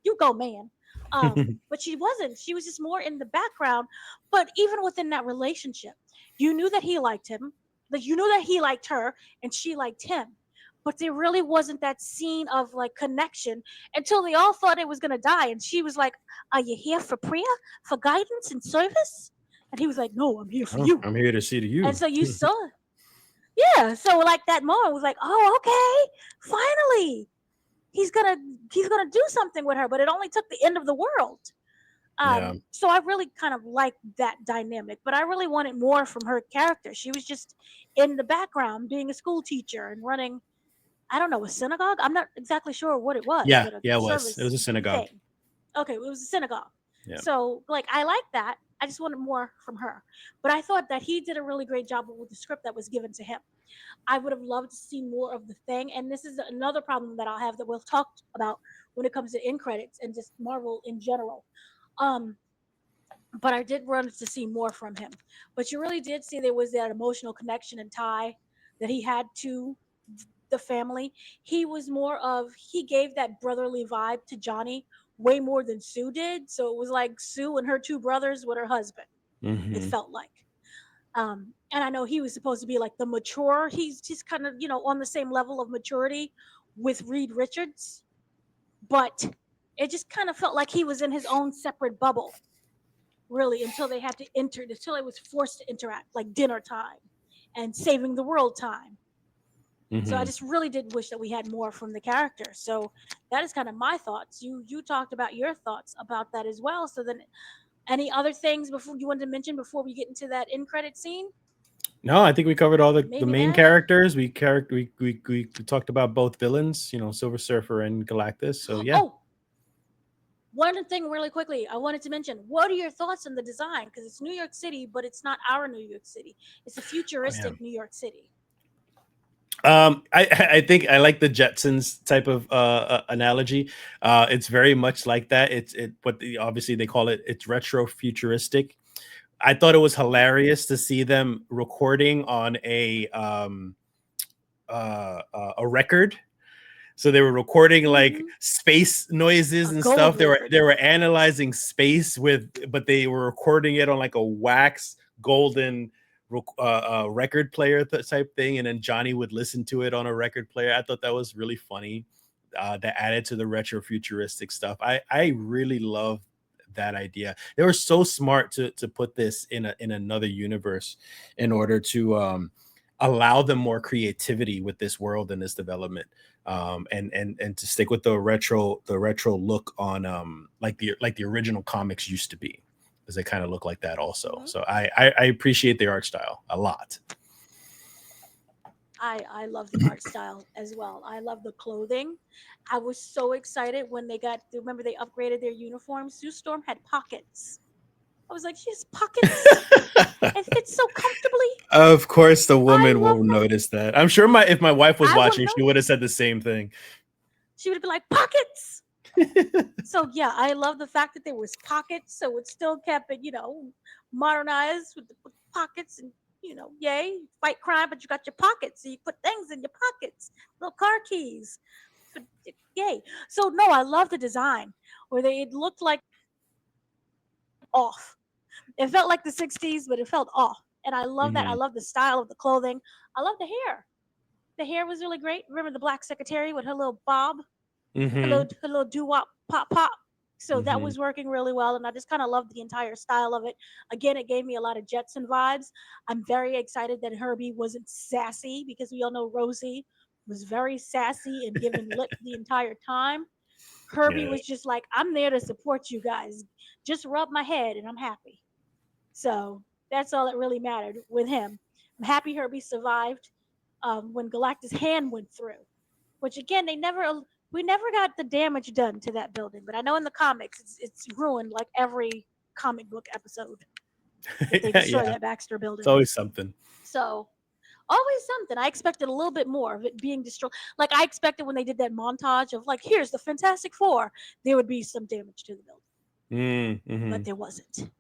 You go, man. But she wasn't. She was just more in the background. But even within that relationship, you knew that he liked him, like you knew that he liked her, and she liked him. But there really wasn't that scene of like connection until they all thought it was gonna die, and she was like, "Are you here for prayer, for guidance and service?" And he was like, "No, I'm here for Oh, you." I'm here to see to And you. so you saw, yeah. So like that moment was like, "Oh, okay, finally." He's gonna he's gonna do something with her, but it only took the end of the world. Yeah. So I really kind of liked that dynamic, but I really wanted more from her character. She was just in the background being a school teacher and running, I don't know, a synagogue. I'm not exactly sure what it was, Yeah. but a Yeah, it was. It service was a synagogue. thing. Okay, it was a synagogue. Yeah. So like I like that. I just wanted more from her. But I thought that he did a really great job with the script that was given to him. I would have loved to see more of the thing. And this is another problem that I'll have that we'll talk about when it comes to end credits and just Marvel in general. Um, but I did run to see more from him. But you really did see there was that emotional connection and tie that he had to the family. He was more of, he gave that brotherly vibe to Johnny way more than Sue did. So it was like Sue and her two brothers with her husband. It Hmm. felt like. And I know he was supposed to be like the mature. He's just kind of, on the same level of maturity with Reed Richards, but it just kind of felt like he was in his own separate bubble, really, until it was forced to interact, like dinner time and saving the world time. So I Hmm. just really did wish that we had more from the character. So that is kind of my thoughts. You talked about your thoughts about that as well. So then, any other things before you wanted to mention before we get into that end credit scene? No, I think we covered all the Maybe main that. characters. We talked about both villains, Silver Surfer and Galactus. So yeah. Oh, one thing really quickly I wanted to mention. What are your thoughts on the design? Because it's New York City, but it's not our New York City. It's a Oh yeah. futuristic New York City. I think I like the Jetsons type of analogy. It's very much like that. Obviously they call it, it's retro futuristic. I thought it was Hmm. hilarious to see them recording on a record. So they were recording like Hmm. space noises A and gold stuff. record. They were analyzing space but they were recording it on like a wax golden record player type thing, and then Johnny would listen to it on a record player. I thought that was really funny. That added to the retro futuristic stuff. I really love that idea. They were so smart to put this in another universe in order to allow them more creativity with this world and this development, and to stick with the retro look on like the original comics used to be, because they kind of look like that also. Hmm. So I appreciate the art style a lot. I love the art style as well. I love the clothing. I was so excited when they got. Remember they upgraded their uniform. Sue Storm had pockets. I was like, she has pockets. It fits so comfortably. Of course the I woman love will them. notice that. I'm sure my if my wife was I would watching, know. she would have said the same thing. She would be like, pockets. So yeah, I love the fact that there was pockets, so it still kept it, modernized with the pockets and yay, fight crime, but you got your pockets, so you put things in your pockets, little car keys. But, yay. So no, I love the design where it looked like off. It felt like the 60s, but it felt off. And I love that. I Hmm. love the style of the clothing. I love the hair. The hair was really great. Remember the black secretary with her little bob, Hmm. her little doo wop pop pop. So that Hmm. was working really well, and I just kind of loved the entire style of it. Again, it gave me a lot of Jetson vibes. I'm very excited that Herbie wasn't sassy because we all know Rosie was very sassy and giving lip the entire time. Herbie Yeah. was just like, I'm there to support you guys. Just rub my head and I'm happy. So that's all that really mattered with him. I'm happy Herbie survived when Galactus' hand went through, which again we never got the damage done to that building. But I know in the comics it's ruined like every comic book episode that they destroy Yeah. that Baxter It's building. always something. So always something. I expected a little bit more of it being destroyed. Like I expected when they did that montage of like, here's the Fantastic Four, there would be some damage to the building, Mm-hmm. but there wasn't.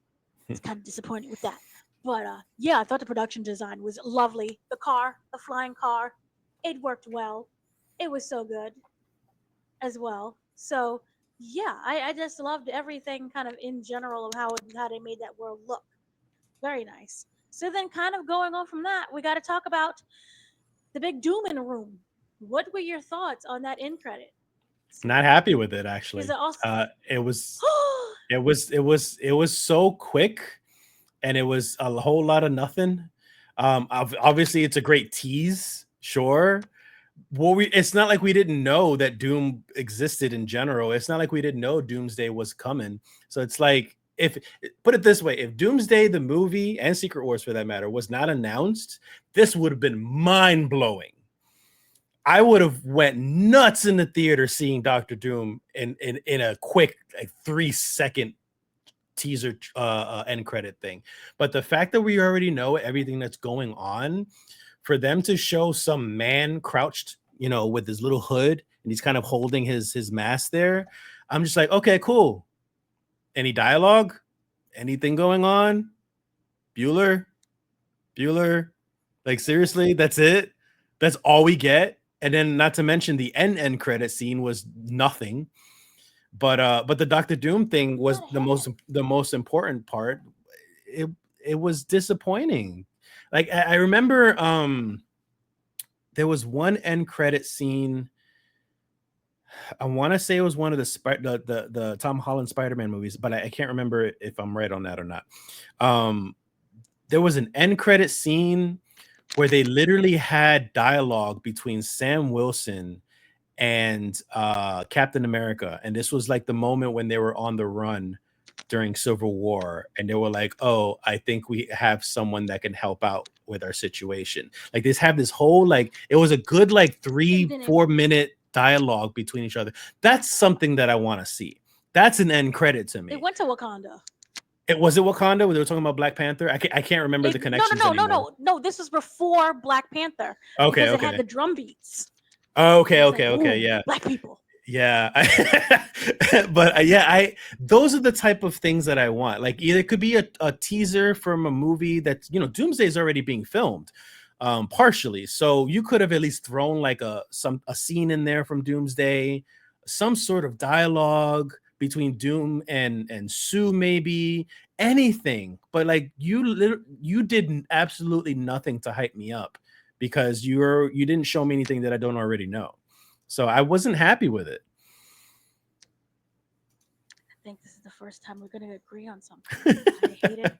It's kind of disappointing with that. But yeah, I thought the production design was lovely. The car, the flying car, it worked well. It was so good as well. So yeah, I just loved everything kind of in general of how they made that world look. Very nice. So then, kind of going on from that, we got to talk about the big doom in the room. What were your thoughts on that end credit? Not happy with it Is actually. it also? It was it was so quick, and it was a whole lot of nothing. Obviously, it's a great tease, sure. Well, it's not like we didn't know that Doom existed in general. It's not like we didn't know Doomsday was coming. So it's like, if put it this way, if Doomsday the movie and Secret Wars for that matter was not announced, this would have been mind blowing. I would have went nuts in the theater seeing Doctor Doom in a quick like 3 second teaser end credit thing. But the fact that we already know everything that's going on, for them to show some man crouched, with his little hood, and he's kind of holding his mask there, I'm just like, okay, cool. Any dialogue? Anything going on? Bueller? Bueller? Like, seriously, that's it? That's all we get? And then, not to mention, the end credit scene was nothing. But the Doctor Doom thing was Not the ahead. most important part. It it was disappointing. Like, I remember there was one end credit scene. I want to say it was one of the Tom Holland Spider-Man movies, but I can't remember if I'm right on that or not. Um, there was an end credit scene where they literally had dialogue between Sam Wilson and Captain America, and this was like the moment when they were on the run during Civil War, and they were like, "Oh, I think we have someone that can help out with our situation." Like, they have this whole, like, it was a good like And three then four minute dialogue between each other. That's something that I want to see. That's an end credit to it me. went to Wakanda. It Wakanda where they were talking about Black Panther. I can't remember the No, no, connections no, no, anymore. no, no. This was before Black Panther Okay, because it had okay, the drum beats. It okay, was like, okay, okay. ooh, Yeah, black people. yeah. But yeah, I those are the type of things that I want. Like, either it could be a teaser from a movie that, Doomsday is already being filmed, partially. So you could have at least thrown like a scene in there from Doomsday, some sort of dialogue between Doom and Sue, maybe anything. But like, you did absolutely nothing to hype me up, because you didn't show me anything that I don't already know. So I wasn't happy with it. I think this is the first time we're going to agree on something. I hated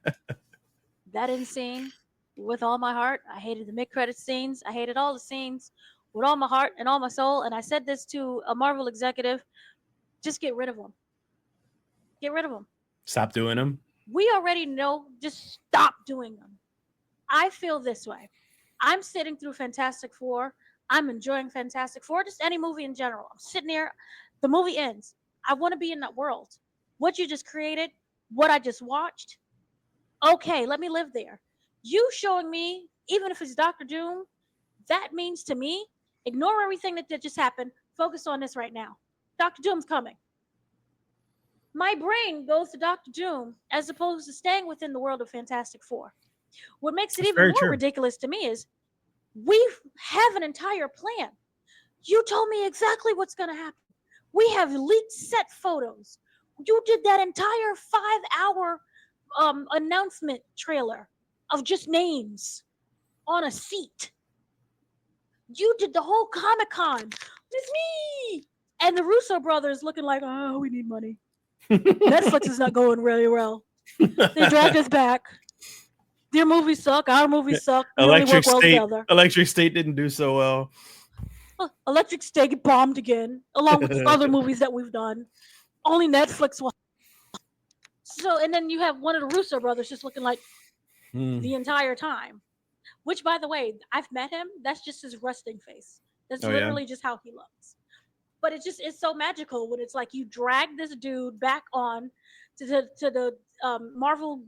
that end scene with all my heart. I hated the mid credit scenes. I hated all the scenes with all my heart and all my soul. And I said this to a Marvel executive: just get rid of them. Get rid of them. Stop doing them. We already know. Just stop doing them. I feel this way. I'm sitting through Fantastic Four. I'm enjoying Fantastic Four, just any movie in general. I'm sitting there. The movie ends. I want to be in that world. What you just created, what I just watched, okay, let me live there. You showing me, even if it's Doctor Doom, that means to me, ignore everything that just happened. Focus on this right now. Doctor Doom's coming. My brain goes to Doctor Doom as opposed to staying within the world of Fantastic Four. What makes it It's even very more true. ridiculous to me is we have an entire plan. You told me exactly what's going to happen. We have leaked set photos. You did that entire 5 hour announcement trailer of just names on a seat. You did the whole Comic Con. It's me. And the Russo brothers looking like, oh, we need money. Netflix is not going really well. They dragged us back. Their movies suck. Our movies suck. We only work well together. Electric State didn't do so well. Electric State bombed again, along with the other movies that we've done. Only Netflix will. So, and then you have one of the Russo brothers just looking like the entire time. Which, by the way, I've met him. That's just his resting face. That's Oh yeah. literally just how he looks. But it's so magical when it's like you drag this dude back on to the Marvel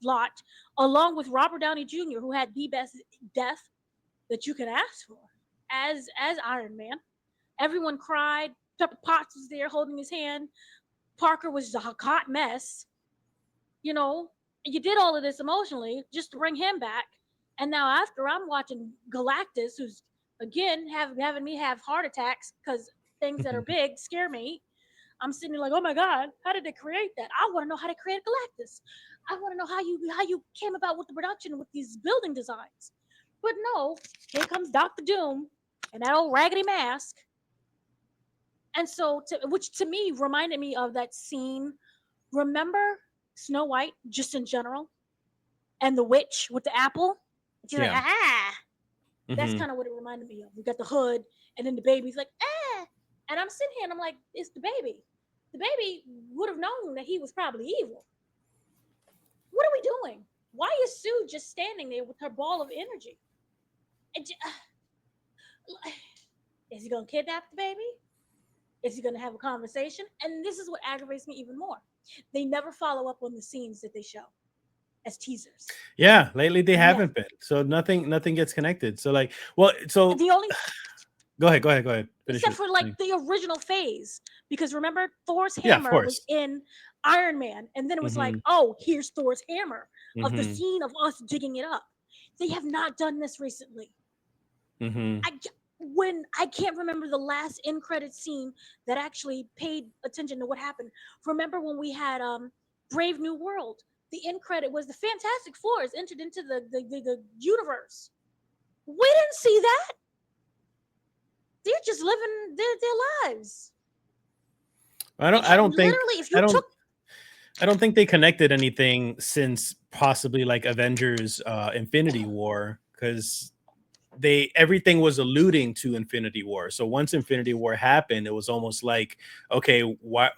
lot along with Robert Downey Jr., who had the best death that you can ask for as Iron Man. Everyone cried. Pepper Potts was there holding his hand. Parker was a hot mess. You know, you did all of this emotionally just to bring him back. And now after I'm watching Galactus, who's again having me have heart attacks because things that are big scare me. I'm sitting there like, oh my God, how did they create that? I want to know how they created Galactus. I want to know how you came about with the production with these building designs. But no, here comes Doctor Doom and that old raggedy mask. And so, which to me reminded me of that scene. Remember Snow White, just in general, and the witch with the apple? She's like, Yeah. ah. That's Mhm. kind of what it reminded me of. We got the hood, and then the baby's like, ah. And I'm sitting here and I'm like, it's the baby. The baby would have known that he was probably evil. What are we doing? Why is Sue just standing there with her ball of energy? Is he going to kidnap the baby? Is he going to have a conversation? And this is what aggravates me even more. They never follow up on the scenes that they show as teasers. Yeah, lately they Never. haven't been. So nothing gets connected. So like, well, so The only go ahead. Finish except it. for like the original phase, because remember Thor's Yeah, of hammer was course. in Iron Man, and then it was like, Mhm. oh, here's Thor's hammer of the Mhm. scene of us digging it up. They have not done this recently. Mhm. I when I can't remember the last end credit scene that actually paid attention to what happened. Remember when we had Brave New World? The end credit was the Fantastic Four is entered into the universe. We didn't see that. They're just living their lives. I don't It I had don't think literally, if I you don't took I don't think they connected anything since possibly like Avengers Infinity War, cuz they everything was alluding to Infinity War. So once Infinity War happened, it was almost like, okay, why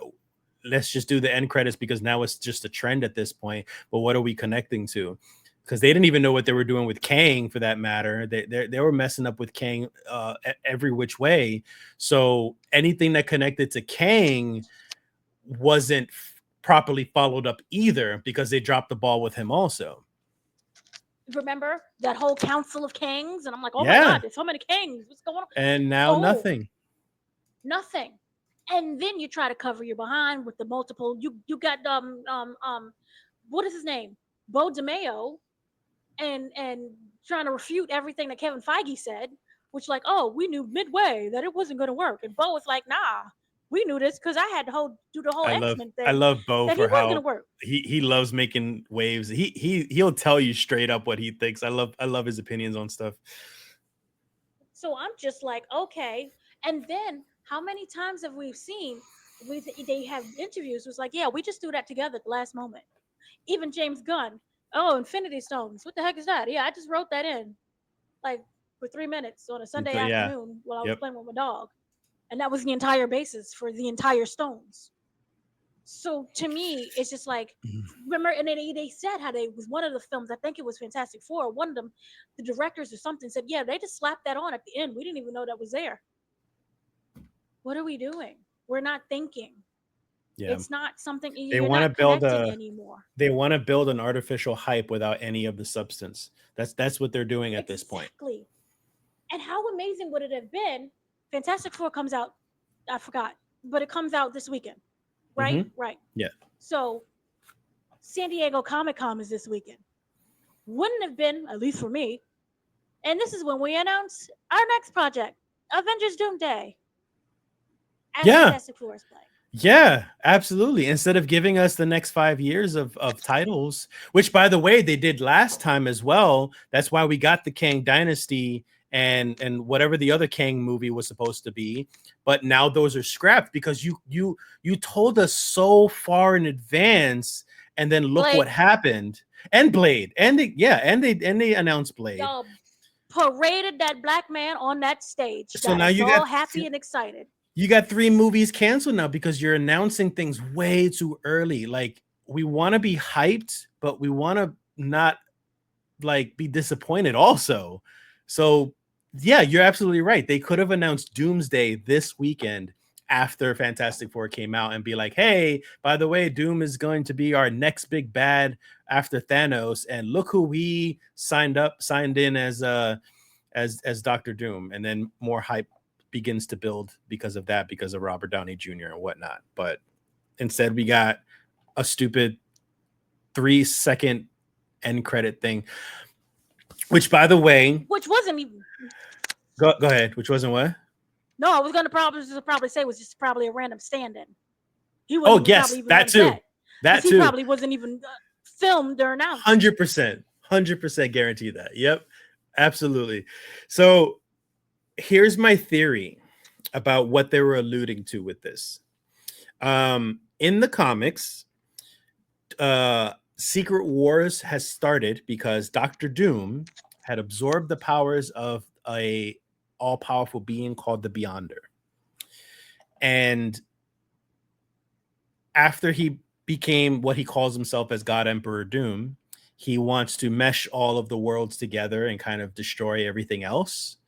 let's just do the end credits because now it's just a trend at this point. But what are we connecting to? Because they didn't even know what they were doing with Kang, for that matter. They were messing up with Kang every which way. So anything that connected to Kang wasn't properly followed up either because they dropped the ball with him also. remember that whole Council of Kings, and I'm like, oh my Yeah, God, there's so many kings. What's going on? and now Oh, nothing. nothing. And then you try to cover your behind with the multiple. You got what is his name? Bo DeMayo, and trying to refute everything that Kevin Feige said, which like, oh, we knew midway that it wasn't going to work, and Bo was like, nah, we knew this because I had to do the whole X Men I thing love Bo that he for wasn't going how to work. he loves making waves. He'll tell you straight up what he thinks. I love his opinions on stuff. So I'm just like, okay. And then how many times have we seen they have interviews was like, yeah, we just threw that together at the last moment. Even James Gunn, oh, Infinity Stones, what the heck is that? Yeah, I just wrote that in like for 3 minutes on a Sunday Yeah. afternoon while I was Yep. playing with my dog, and that was the entire basis for the entire Stones. So to me, it's just like, remember, and they said how they was one of the films. I think it was Fantastic Four. One of them, the directors or something said, yeah, they just slapped that on at the end. We didn't even know that was there. What are we doing? We're not thinking. Yeah. It's not something They you're want to not build connecting a anymore. they want to build an artificial hype without any of the substance. That's what they're doing at this point. Exactly. And how amazing would it have been? Fantastic Four comes out, I forgot, but it comes out this weekend, right? Hmm. Right. Yeah. So San Diego Comic Con is this weekend. wouldn't have been, at least for me. And this is when we announce our next project, Avengers Doomsday, and a Yeah. Fantastic Four is playing. Yeah, absolutely. Instead of giving us the next 5 years of titles, which by the way, they did last time as well. That's why we got the Kang Dynasty and whatever the other Kang movie was supposed to be. But now those are scrapped because you told us so far in advance, and then look what Blade, happened. And Blade. And they announced Blade. y'all paraded that black man on that stage, So got now us you all got happy and excited. 3 movies canceled now because you're announcing things way too early. Like, we want to be hyped, but we want to not like be disappointed also. So yeah, you're absolutely right. They could have announced Doomsday this weekend after Fantastic Four came out and be like, hey, by the way, Doom is going to be our next big bad after Thanos, and look who we signed in as Doctor Doom. And then more hype begins to build because of that, because of Robert Downey Jr. and whatnot. But instead, we got a stupid 3-second end credit thing, which, by the way, Which wasn't even. go ahead. Which wasn't what? No, I was gonna probably say it was just probably a random stand-in. He wasn't Oh even yes, probably even that on too. set because That he too. probably wasn't even filmed or announced. 100%. 100% guarantee that. Yep. Absolutely. So here's my theory about what they were alluding to with this. In the comics, Secret Wars has started because Doctor Doom had absorbed the powers of a all-powerful being called the Beyonder. And after he became what he calls himself as God Emperor Doom, he wants to mesh all of the worlds together and kind of destroy everything else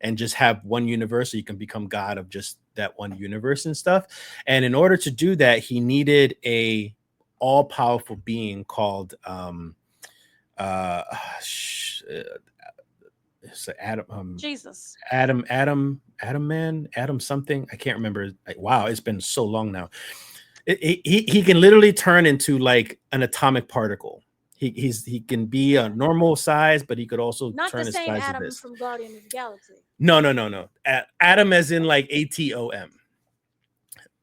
and just have one universe so you can become God of just that one universe and stuff. And in order to do that, he needed a all-powerful being called uh, so Jesus. Adam something. I can't remember. Wow, it's been so long now. He can literally turn into like an atomic particle. He can be a normal size, but he could also Not the turn as same size of Adam this. from Guardian of the Galaxy. No. Atom as in like Atom.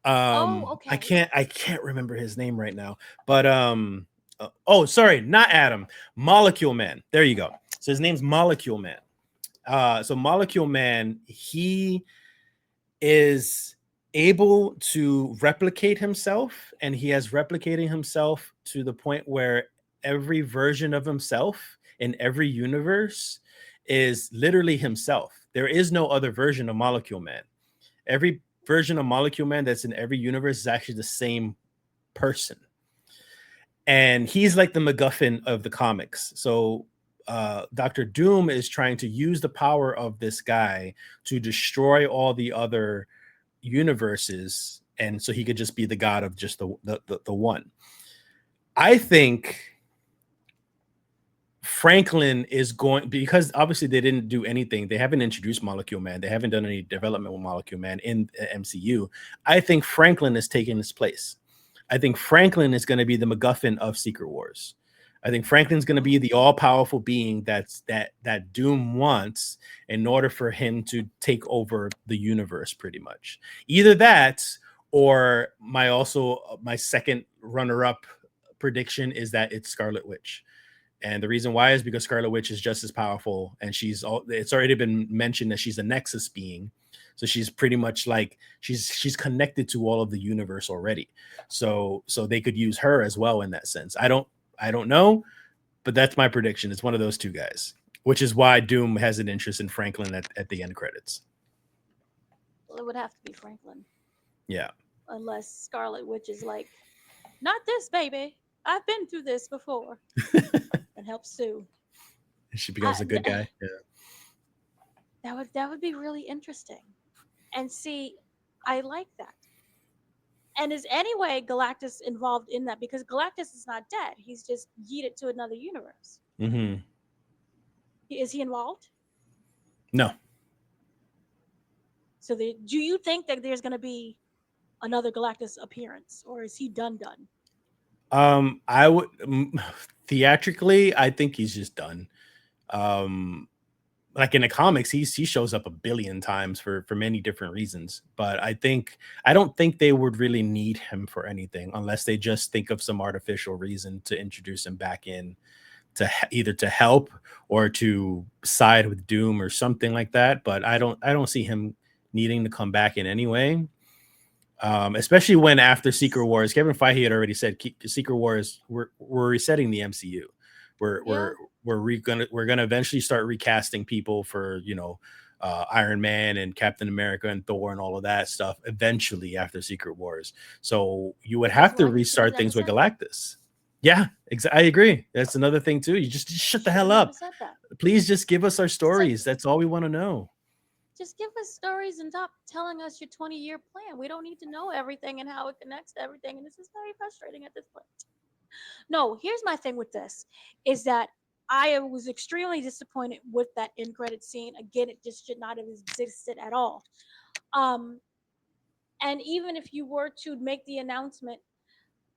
Oh, I okay. can't remember his name right now, but oh, sorry, not Atom, Molecule Man. There you go. So his name's Molecule Man. So Molecule Man, he is able to replicate himself, and he has replicating himself to the point where every version of himself in every universe is literally himself. There is no other version of Molecule Man. Every version of Molecule Man that's in every universe is actually the same person. And he's like the MacGuffin of the comics. So Dr. Doom is trying to use the power of this guy to destroy all the other universes, and so he could just be the god of just the one. I think Franklin is going, because obviously they didn't do anything. They haven't introduced Molecule Man. They haven't done any development with Molecule Man in MCU. I think Franklin is taking his place. I think Franklin is going to be the MacGuffin of Secret Wars. I think Franklin's going to be the all-powerful being that Doom wants in order for him to take over the universe, pretty much. Either that, or my second runner-up prediction is that it's Scarlet Witch. And the reason why is because Scarlet Witch is just as powerful, and it's already been mentioned that she's a Nexus being. So she's pretty much like she's connected to all of the universe already. So they could use her as well in that sense. I don't know, but that's my prediction. It's one of those two guys, which is why Doom has an interest in Franklin at the end credits. Well, it would have to be Franklin, Yeah. unless Scarlet Witch is like, not this, baby. I've been through this before, and help Sue. She becomes I, a good guy. Yeah. that would be really interesting. And see, I like that. And is anyway Galactus involved in that? Because Galactus is not dead. He's just yeeted to another universe. Mm-hmm. Is he involved? No. So do you think that there's going to be another Galactus appearance, or is he done? I would theatrically, I think he's just done. Um, like in the comics, he shows up a billion times for many different reasons. But I don't think they would really need him for anything unless they just think of some artificial reason to introduce him back in to either to help or to side with Doom or something like that. But I don't see him needing to come back in anyway. Especially when after Secret Wars, Kevin Feige had already said Secret Wars we're resetting the MCU. We're Yeah. we're we're gonna eventually start recasting people for Iron Man and Captain America and Thor and all of that stuff eventually after Secret Wars. So you would Because have to why did you do restart that in things with second? Galactus. Yeah, I agree. That's another thing too. You just You shut the should have hell never up. said that. Please just give us our It's like, stories. That's all we want to know. just give us stories and stop telling us your 20-year plan. We don't need to know everything and how it connects to everything. And this is very frustrating at this point. No, here's my thing with this is that I was extremely disappointed with that end credit scene. Again, it just should not have existed at all. Um, and even if you were to make the announcement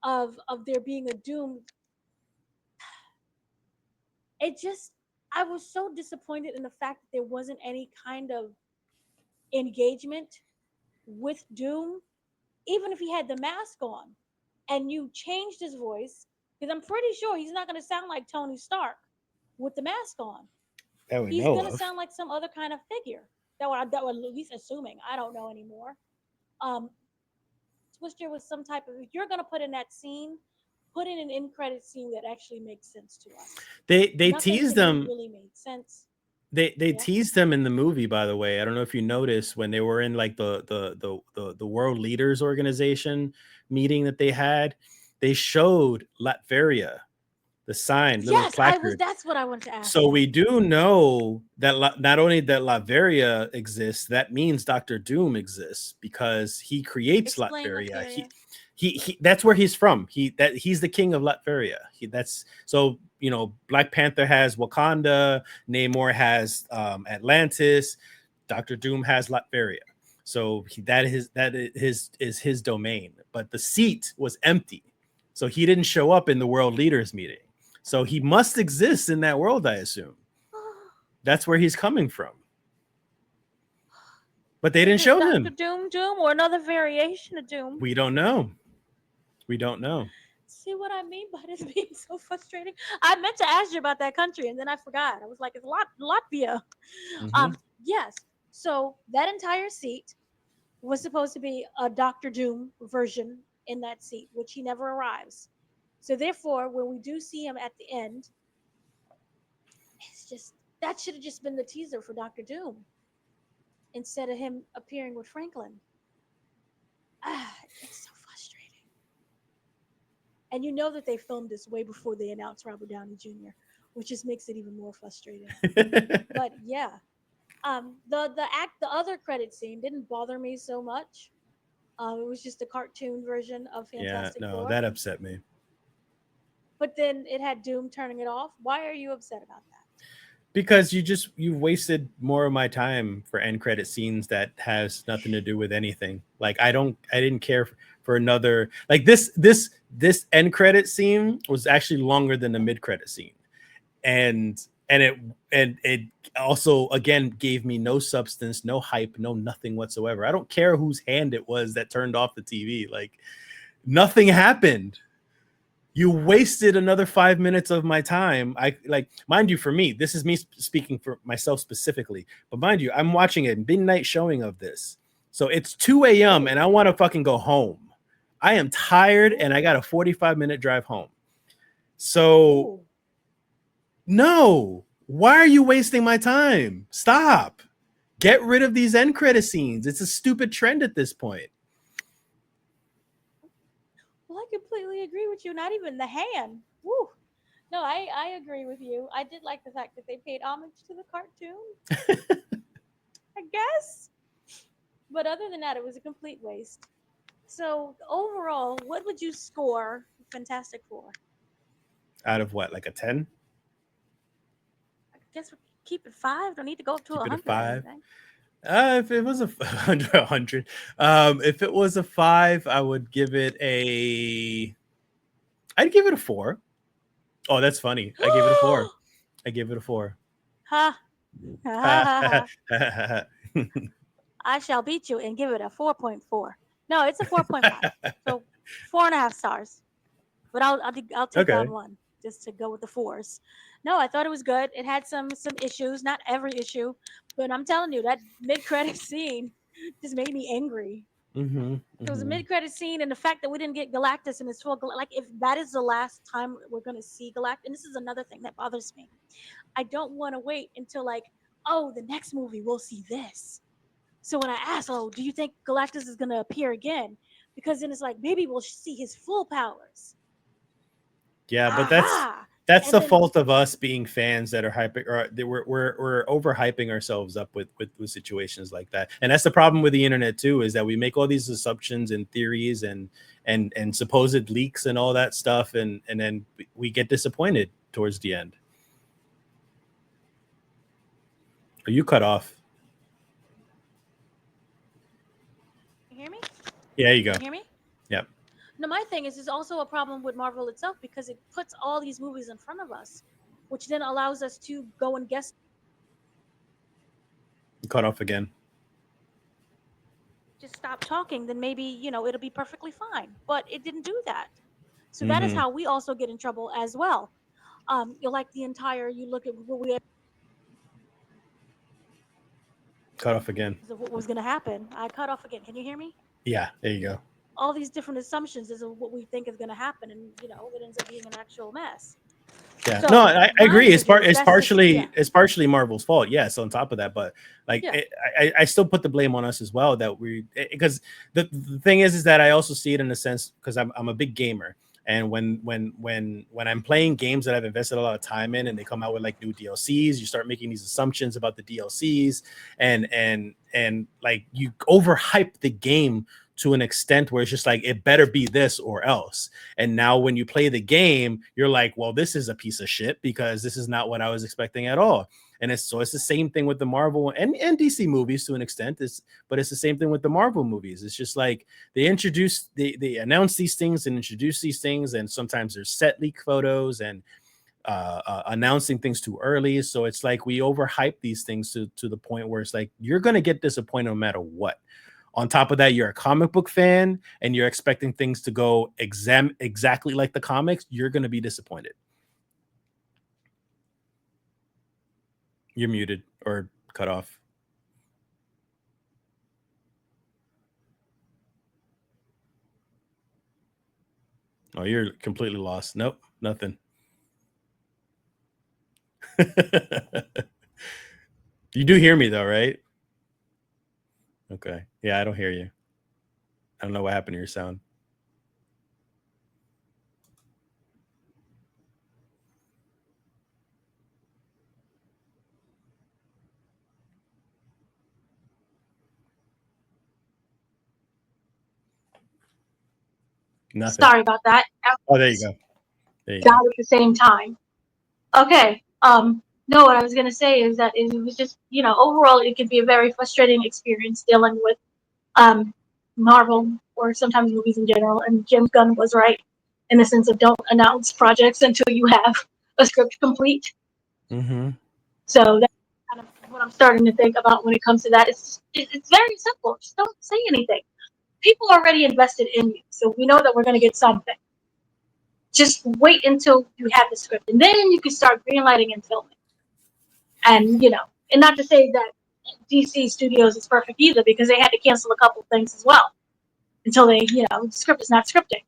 of there being a Doom, it just I was so disappointed in the fact that there wasn't any kind of engagement with Doom, even if he had the mask on and you changed his voice, because I'm pretty sure he's not going to sound like Tony Stark with the mask on. That we He's know going to of. sound like some other kind of figure. That would at least assuming. I don't know anymore. Um, Twister was some type of. If you're going to put in that scene, put in an end credit scene that actually makes sense to us. They Nothing teased to me them really made sense. they Yeah. teased them in the movie, by the way. I don't know if you noticed when they were in like the world leaders organization meeting that they had, they showed Latveria, the sign, little Yes, I was. placard. That's what I wanted to ask So you. we do know that not only that Latveria exists, that means Doctor Doom exists because he creates Explain Latveria. Latveria. He That's where he's from. He's the king of Latveria. That's so Black Panther has Wakanda, Namor has Atlantis, Doctor Doom has Latveria. So is his domain. But the seat was empty, so he didn't show up in the world leaders meeting. So he must exist in that world, I assume. That's where he's coming from. But they Is didn't it show Doctor him. Doom or another variation of Doom? We don't know. We don't know. See what I mean by this being so frustrating? I meant to ask you about that country and then I forgot. I was like, it's Latvia. Hmm. Yes. So that entire seat was supposed to be a Doctor Doom version in that seat, which he never arrives. So therefore, when we do see him at the end, it's just that should have just been the teaser for Doctor Doom instead of him appearing with Franklin. It's so frustrating. And you know that they filmed this way before they announced Robert Downey Jr., which just makes it even more frustrating. But yeah, the other credit scene didn't bother me so much. It was just a cartoon version of Yeah, Fantastic no, Four. that upset me. But then it had Doom turning it off. Why are you upset about that? Because you wasted more of my time for end credit scenes that has nothing to do with anything. Like I didn't care for another like this end credit scene was actually longer than the mid credit scene. And it also again gave me no substance, no hype, no nothing whatsoever. I don't care whose hand it was that turned off the TV. Like nothing happened. You wasted another 5 minutes of my time. I like, mind you, for me, this is me speaking for myself specifically, but mind you, I'm watching a midnight showing of this. So it's 2 a.m. Ooh, and I want to fucking go home. I am tired and I ooh, got a 45-minute drive home. So ooh. no, why are you wasting my time? Stop. Get rid of these end credit scenes. It's a stupid trend at this point. Well, I completely agree with you. Not even the hand. Woo. No, I agree with you. I did like the fact that they paid homage to the cartoon, I guess. But other than that, it was a complete waste. So overall, what would you score Fantastic Four? Out of what, like a 10? I guess we keep it five. Don't need to go up to Keep a it a hundred or 5. anything. If it was a hundred, a hundred. If it was a 5, I would give it a. I'd give it a 4. Oh, that's funny. I gave it a 4. I gave it a 4. Ha. Ha ha ha ha. I shall beat you and give it a 4.4. No, it's a 4.5. So 4.5 stars. But I'll take down Okay. one just to go with the fours. No, I thought it was good. It had some issues, not every issue, but I'm telling you that mid credit scene just made me angry. Mm-hmm. It was a Mm-hmm. mid credit scene, and the fact that we didn't get Galactus in his full like if that is the last time we're gonna see Galactus, and this is another thing that bothers me. I don't want to wait until like, oh, the next movie we'll see this. So when I ask, oh, do you think Galactus is gonna appear again? Because then it's like maybe we'll see his full powers. Yeah, but Aha! that's And the then fault of us being fans that are hyping, or we're overhyping ourselves up with situations like that. And that's the problem with the internet too, is that we make all these assumptions and theories and supposed leaks and all that stuff, and then we get disappointed towards the end. Are you cut off? can you hear me? Yeah, there you Can go. you hear me? Yep. No, my thing is also a problem with Marvel itself because it puts all these movies in front of us, which then allows us to go and guess. You cut off again. Just stop talking, then maybe it'll be perfectly fine. But it didn't do that. So that is Mm-hmm. how we also get in trouble as well. You like the entire. You look at what we Cut off again. of what was going to happen. I cut off again. Can you hear me? Yeah, there you go. All these different assumptions is of what we think is going to happen, and it ends up being an actual mess. Yeah, no, So I my agree. review, that's just yeah, It's partially Marvel's fault. Yes, on top of that, but like yeah. I still put the blame on us as well. That we because the thing is that I also see it in a sense because I'm a big gamer, and when I'm playing games that I've invested a lot of time in, and they come out with like new DLCs, you start making these assumptions about the DLCs, and like you overhype the game to an extent where it's just like it better be this or else. And now when you play the game, you're like, well, this is a piece of shit because this is not what I was expecting at all. And it's the same thing with the Marvel and DC movies to an extent. But it's the same thing with the Marvel movies. It's just like they announce these things and introduce these things, and sometimes there's set leak photos and announcing things too early. So it's like we overhype these things to the point where it's like you're gonna get disappointed no matter what. On top of that, you're a comic book fan and you're expecting things to go exactly like the comics. You're going to be disappointed. You're muted or cut off. Oh, you're completely lost. Nope, nothing. You do hear me though, right? Okay. Yeah, I don't hear you. I don't know what happened to your sound. Nothing. Sorry about that. Oh, there you go. There you Got go. at the same time. Okay. No, what I was gonna say is that it was just, overall it can be a very frustrating experience dealing with um Marvel or sometimes movies in general. And Jim Gunn was right in the sense of don't announce projects until you have a script complete. Mm-hmm. So that's kind of what I'm starting to think about when it comes to that. It's very simple. Just don't say anything. People are already invested in you, so we know that we're gonna get something. Just wait until you have the script, and then you can start greenlighting and filming. And and not to say that DC Studios is perfect either, because they had to cancel a couple things as well until the script is not scripting.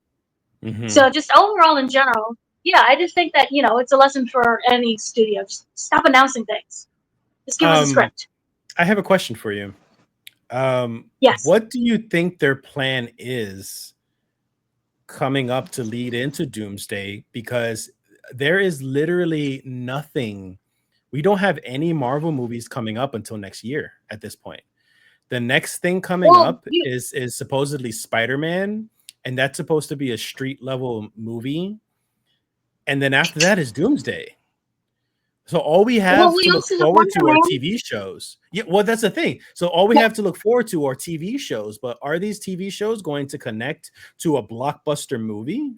Mm-hmm. So just overall in general, yeah, I just think that it's a lesson for any studio. Just stop announcing things. Just give us a Um, script. I have a question for you. Yes. What do you think their plan is coming up to lead into Doomsday? Because there is literally nothing. We don't have any Marvel movies coming up until next year at this point. The next thing coming Well, up is supposedly Spider-Man, and that's supposed to be a street level movie. And then after that is Doomsday. So all we have we to look also have forward Wonder to are Man. TV shows. Yeah, well, that's the thing. So all we have to look forward to are TV shows. But are these TV shows going to connect to a blockbuster movie?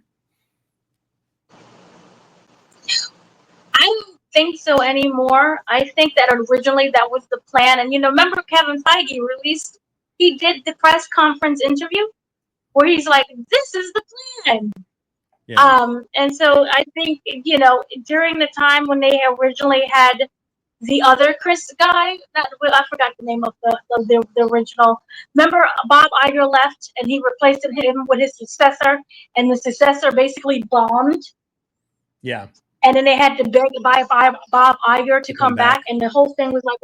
think so anymore. I think that originally that was the plan. And remember Kevin Feige he did the press conference interview where he's like, "This is the plan." Yeah. And so I think during the time when they originally had the other Chris guy, I forgot the name of the original. Remember, Bob Iger left, and he replaced him with his successor, and the successor basically bombed. Yeah. And then they had to beg Bob Iger to come back, back. and the whole thing was like,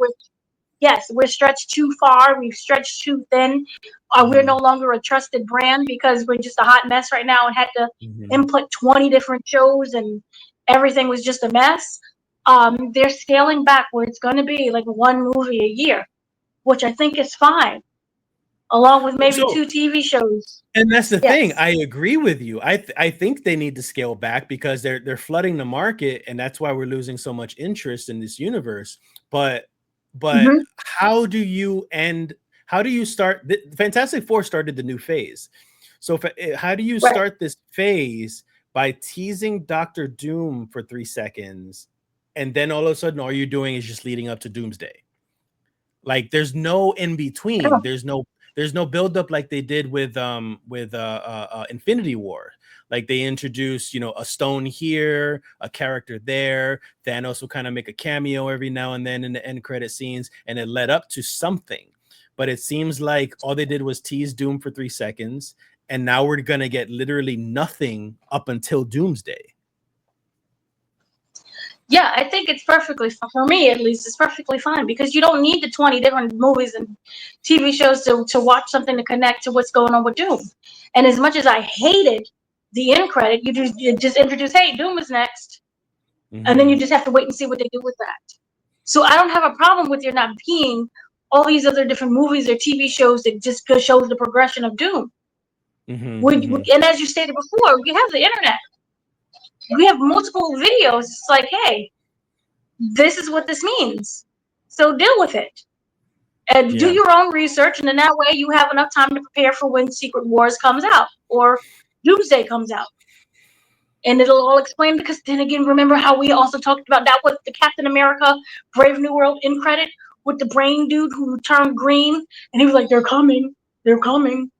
we're stretched too far, we've stretched too thin. We're no longer a trusted brand because we're just a hot mess right now, and had to input 20 different shows, and everything was just a mess. They're scaling back where it's going to be like one movie a year, which I think is fine, along with maybe 2 TV shows. And that's the thing. I agree with you. I think they need to scale back because they're flooding the market, and that's why we're losing so much interest in this universe. But how do you start? Fantastic Four started the new phase. So how do you start this phase by teasing Doctor Doom for 3 seconds, and then all of a sudden all you're doing is just leading up to Doomsday? Like there's no in between. There's no build up like they did with Infinity War. Like they introduced, a stone here, a character there. Thanos will kind of make a cameo every now and then in the end credit scenes, and it led up to something. But it seems like all they did was tease Doom for 3 seconds, and now we're gonna get literally nothing up until Doomsday. Yeah, I think it's perfectly, for me at least, it's perfectly fine because you don't need the 20 different movies and TV shows to watch something to connect to what's going on with Doom. And as much as I hated the end credit, you just introduce, hey, Doom is next. And then you just have to wait and see what they do with that. So I don't have a problem with there not being all these other different movies or TV shows that just shows the progression of Doom. And as you stated before, we have the internet. We have multiple videos. It's like, hey, this is what this means. So deal with it. And do your own research. And then that way you have enough time to prepare for when Secret Wars comes out or Doomsday comes out. And it'll all explain, because then again, remember how we also talked about that with the Captain America Brave New World end credit with the brain dude who turned green. And he was like, they're coming. They're coming.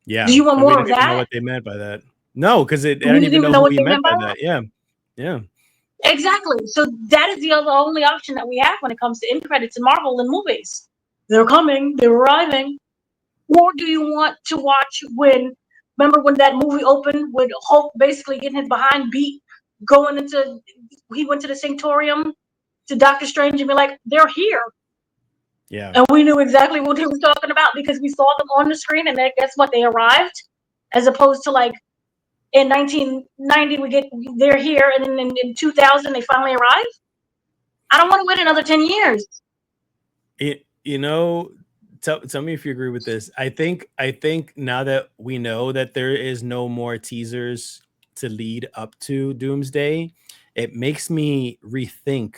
Yeah. Do you want more of that? I didn't know what they meant by that. No, because I didn't even know what he meant by that. Yeah. Yeah. Exactly. So that is the only option that we have when it comes to end credits in Marvel and movies. They're coming. They're arriving. Or do you want to watch remember when that movie opened with Hulk basically getting his behind beat, he went to the Sanctorium to Doctor Strange and be like, they're here. Yeah. And we knew exactly what he was talking about because we saw them on the screen, and guess what? They arrived, as opposed to like in 1990 they're here, and then in 2000 they finally arrive. I don't want to wait another 10 years. Tell me if you agree with this. I think now that we know that there is no more teasers to lead up to Doomsday, it makes me rethink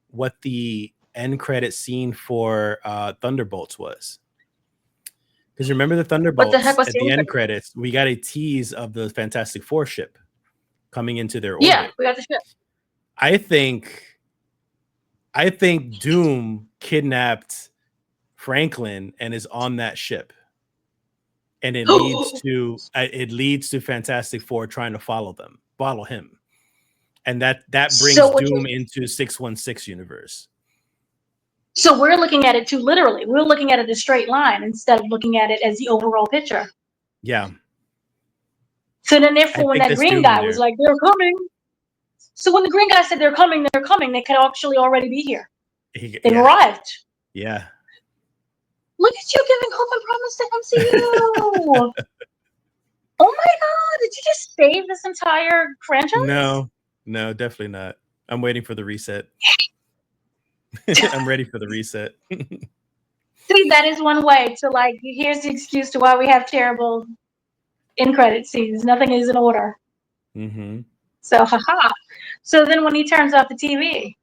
what the end credit scene for Thunderbolts was. Because remember the Thunderbolts at the end credits, we got a tease of the Fantastic Four ship coming into their orbit. Yeah, we got the ship. I think Doom kidnapped Franklin and is on that ship, and it leads to Fantastic Four trying to follow him, and that brings Doom into 616 universe. So we're looking at it too literally. We're looking at it as a straight line instead of looking at it as the overall picture. Yeah. So then therefore when that green guy was like, they're coming. So when the green guy said they're coming, they could actually already be here. They've arrived. Yeah. Look at you giving hope and promise to MCU. Oh my God, did you just save this entire franchise? No, definitely not. I'm waiting for the reset. I'm ready for the reset. See, that is one way to here's the excuse to why we have terrible end credit scenes. Nothing is in order. So, haha. So then when he turns off the TV,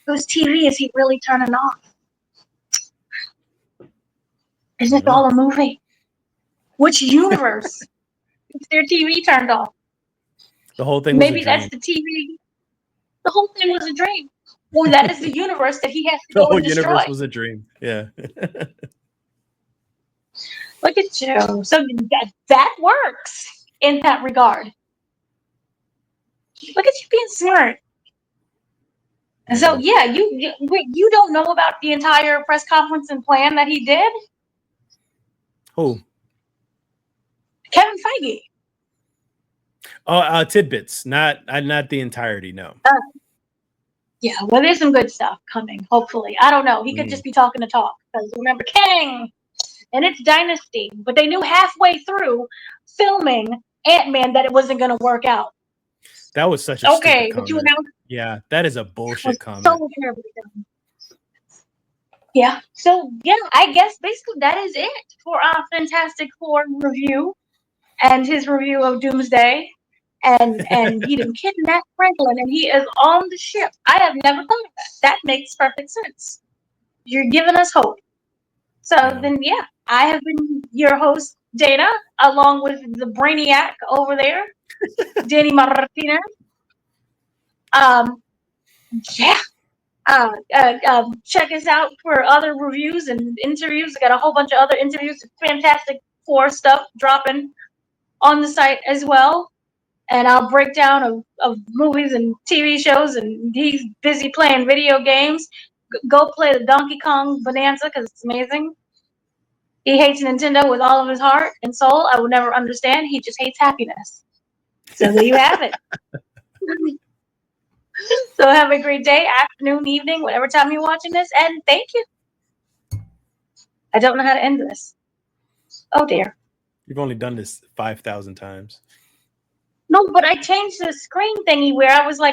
whose TV is he really turning off? Is it all a movie? Which universe is their TV turned off? The whole thing. Maybe that's the TV. The whole thing was a dream. Well, that is the universe that he has to The go whole and destroy. universe was a dream. Yeah. Look at you. So that works in that regard. Look at you being smart. And so yeah, you don't know about the entire press conference and plan that he did? Who? Kevin Feige. Oh, tidbits, not the entirety. No. Yeah, well, there's some good stuff coming, hopefully. I don't know. He could just be talking to talk. Because remember, Kang and its Dynasty. But they knew halfway through filming Ant-Man that it wasn't going to work out. That was such a stupid but you comment. announced Yeah, that is a bullshit comment. so terribly done. Yeah, so yeah, I guess basically that is it for our Fantastic Four review and his review of Doomsday. And he didn't kidnap Franklin, and he is on the ship. I have never thought of that. That makes perfect sense. You're giving us hope. So then, yeah, I have been your host, Dana, along with the brainiac over there, Danny Martinez. Yeah. Check us out for other reviews and interviews. I got a whole bunch of other interviews, Fantastic Four stuff dropping on the site as well. And I'll break down of movies and TV shows, and he's busy playing video games. Go play the Donkey Kong Bonanza because it's amazing. He hates Nintendo with all of his heart and soul. I will never understand. He just hates happiness. So there you have it. So have a great day, afternoon, evening, whatever time you're watching this, and thank you. I don't know how to end this. Oh dear. You've only done this 5,000 times. No, but I changed the screen thingy where I was like,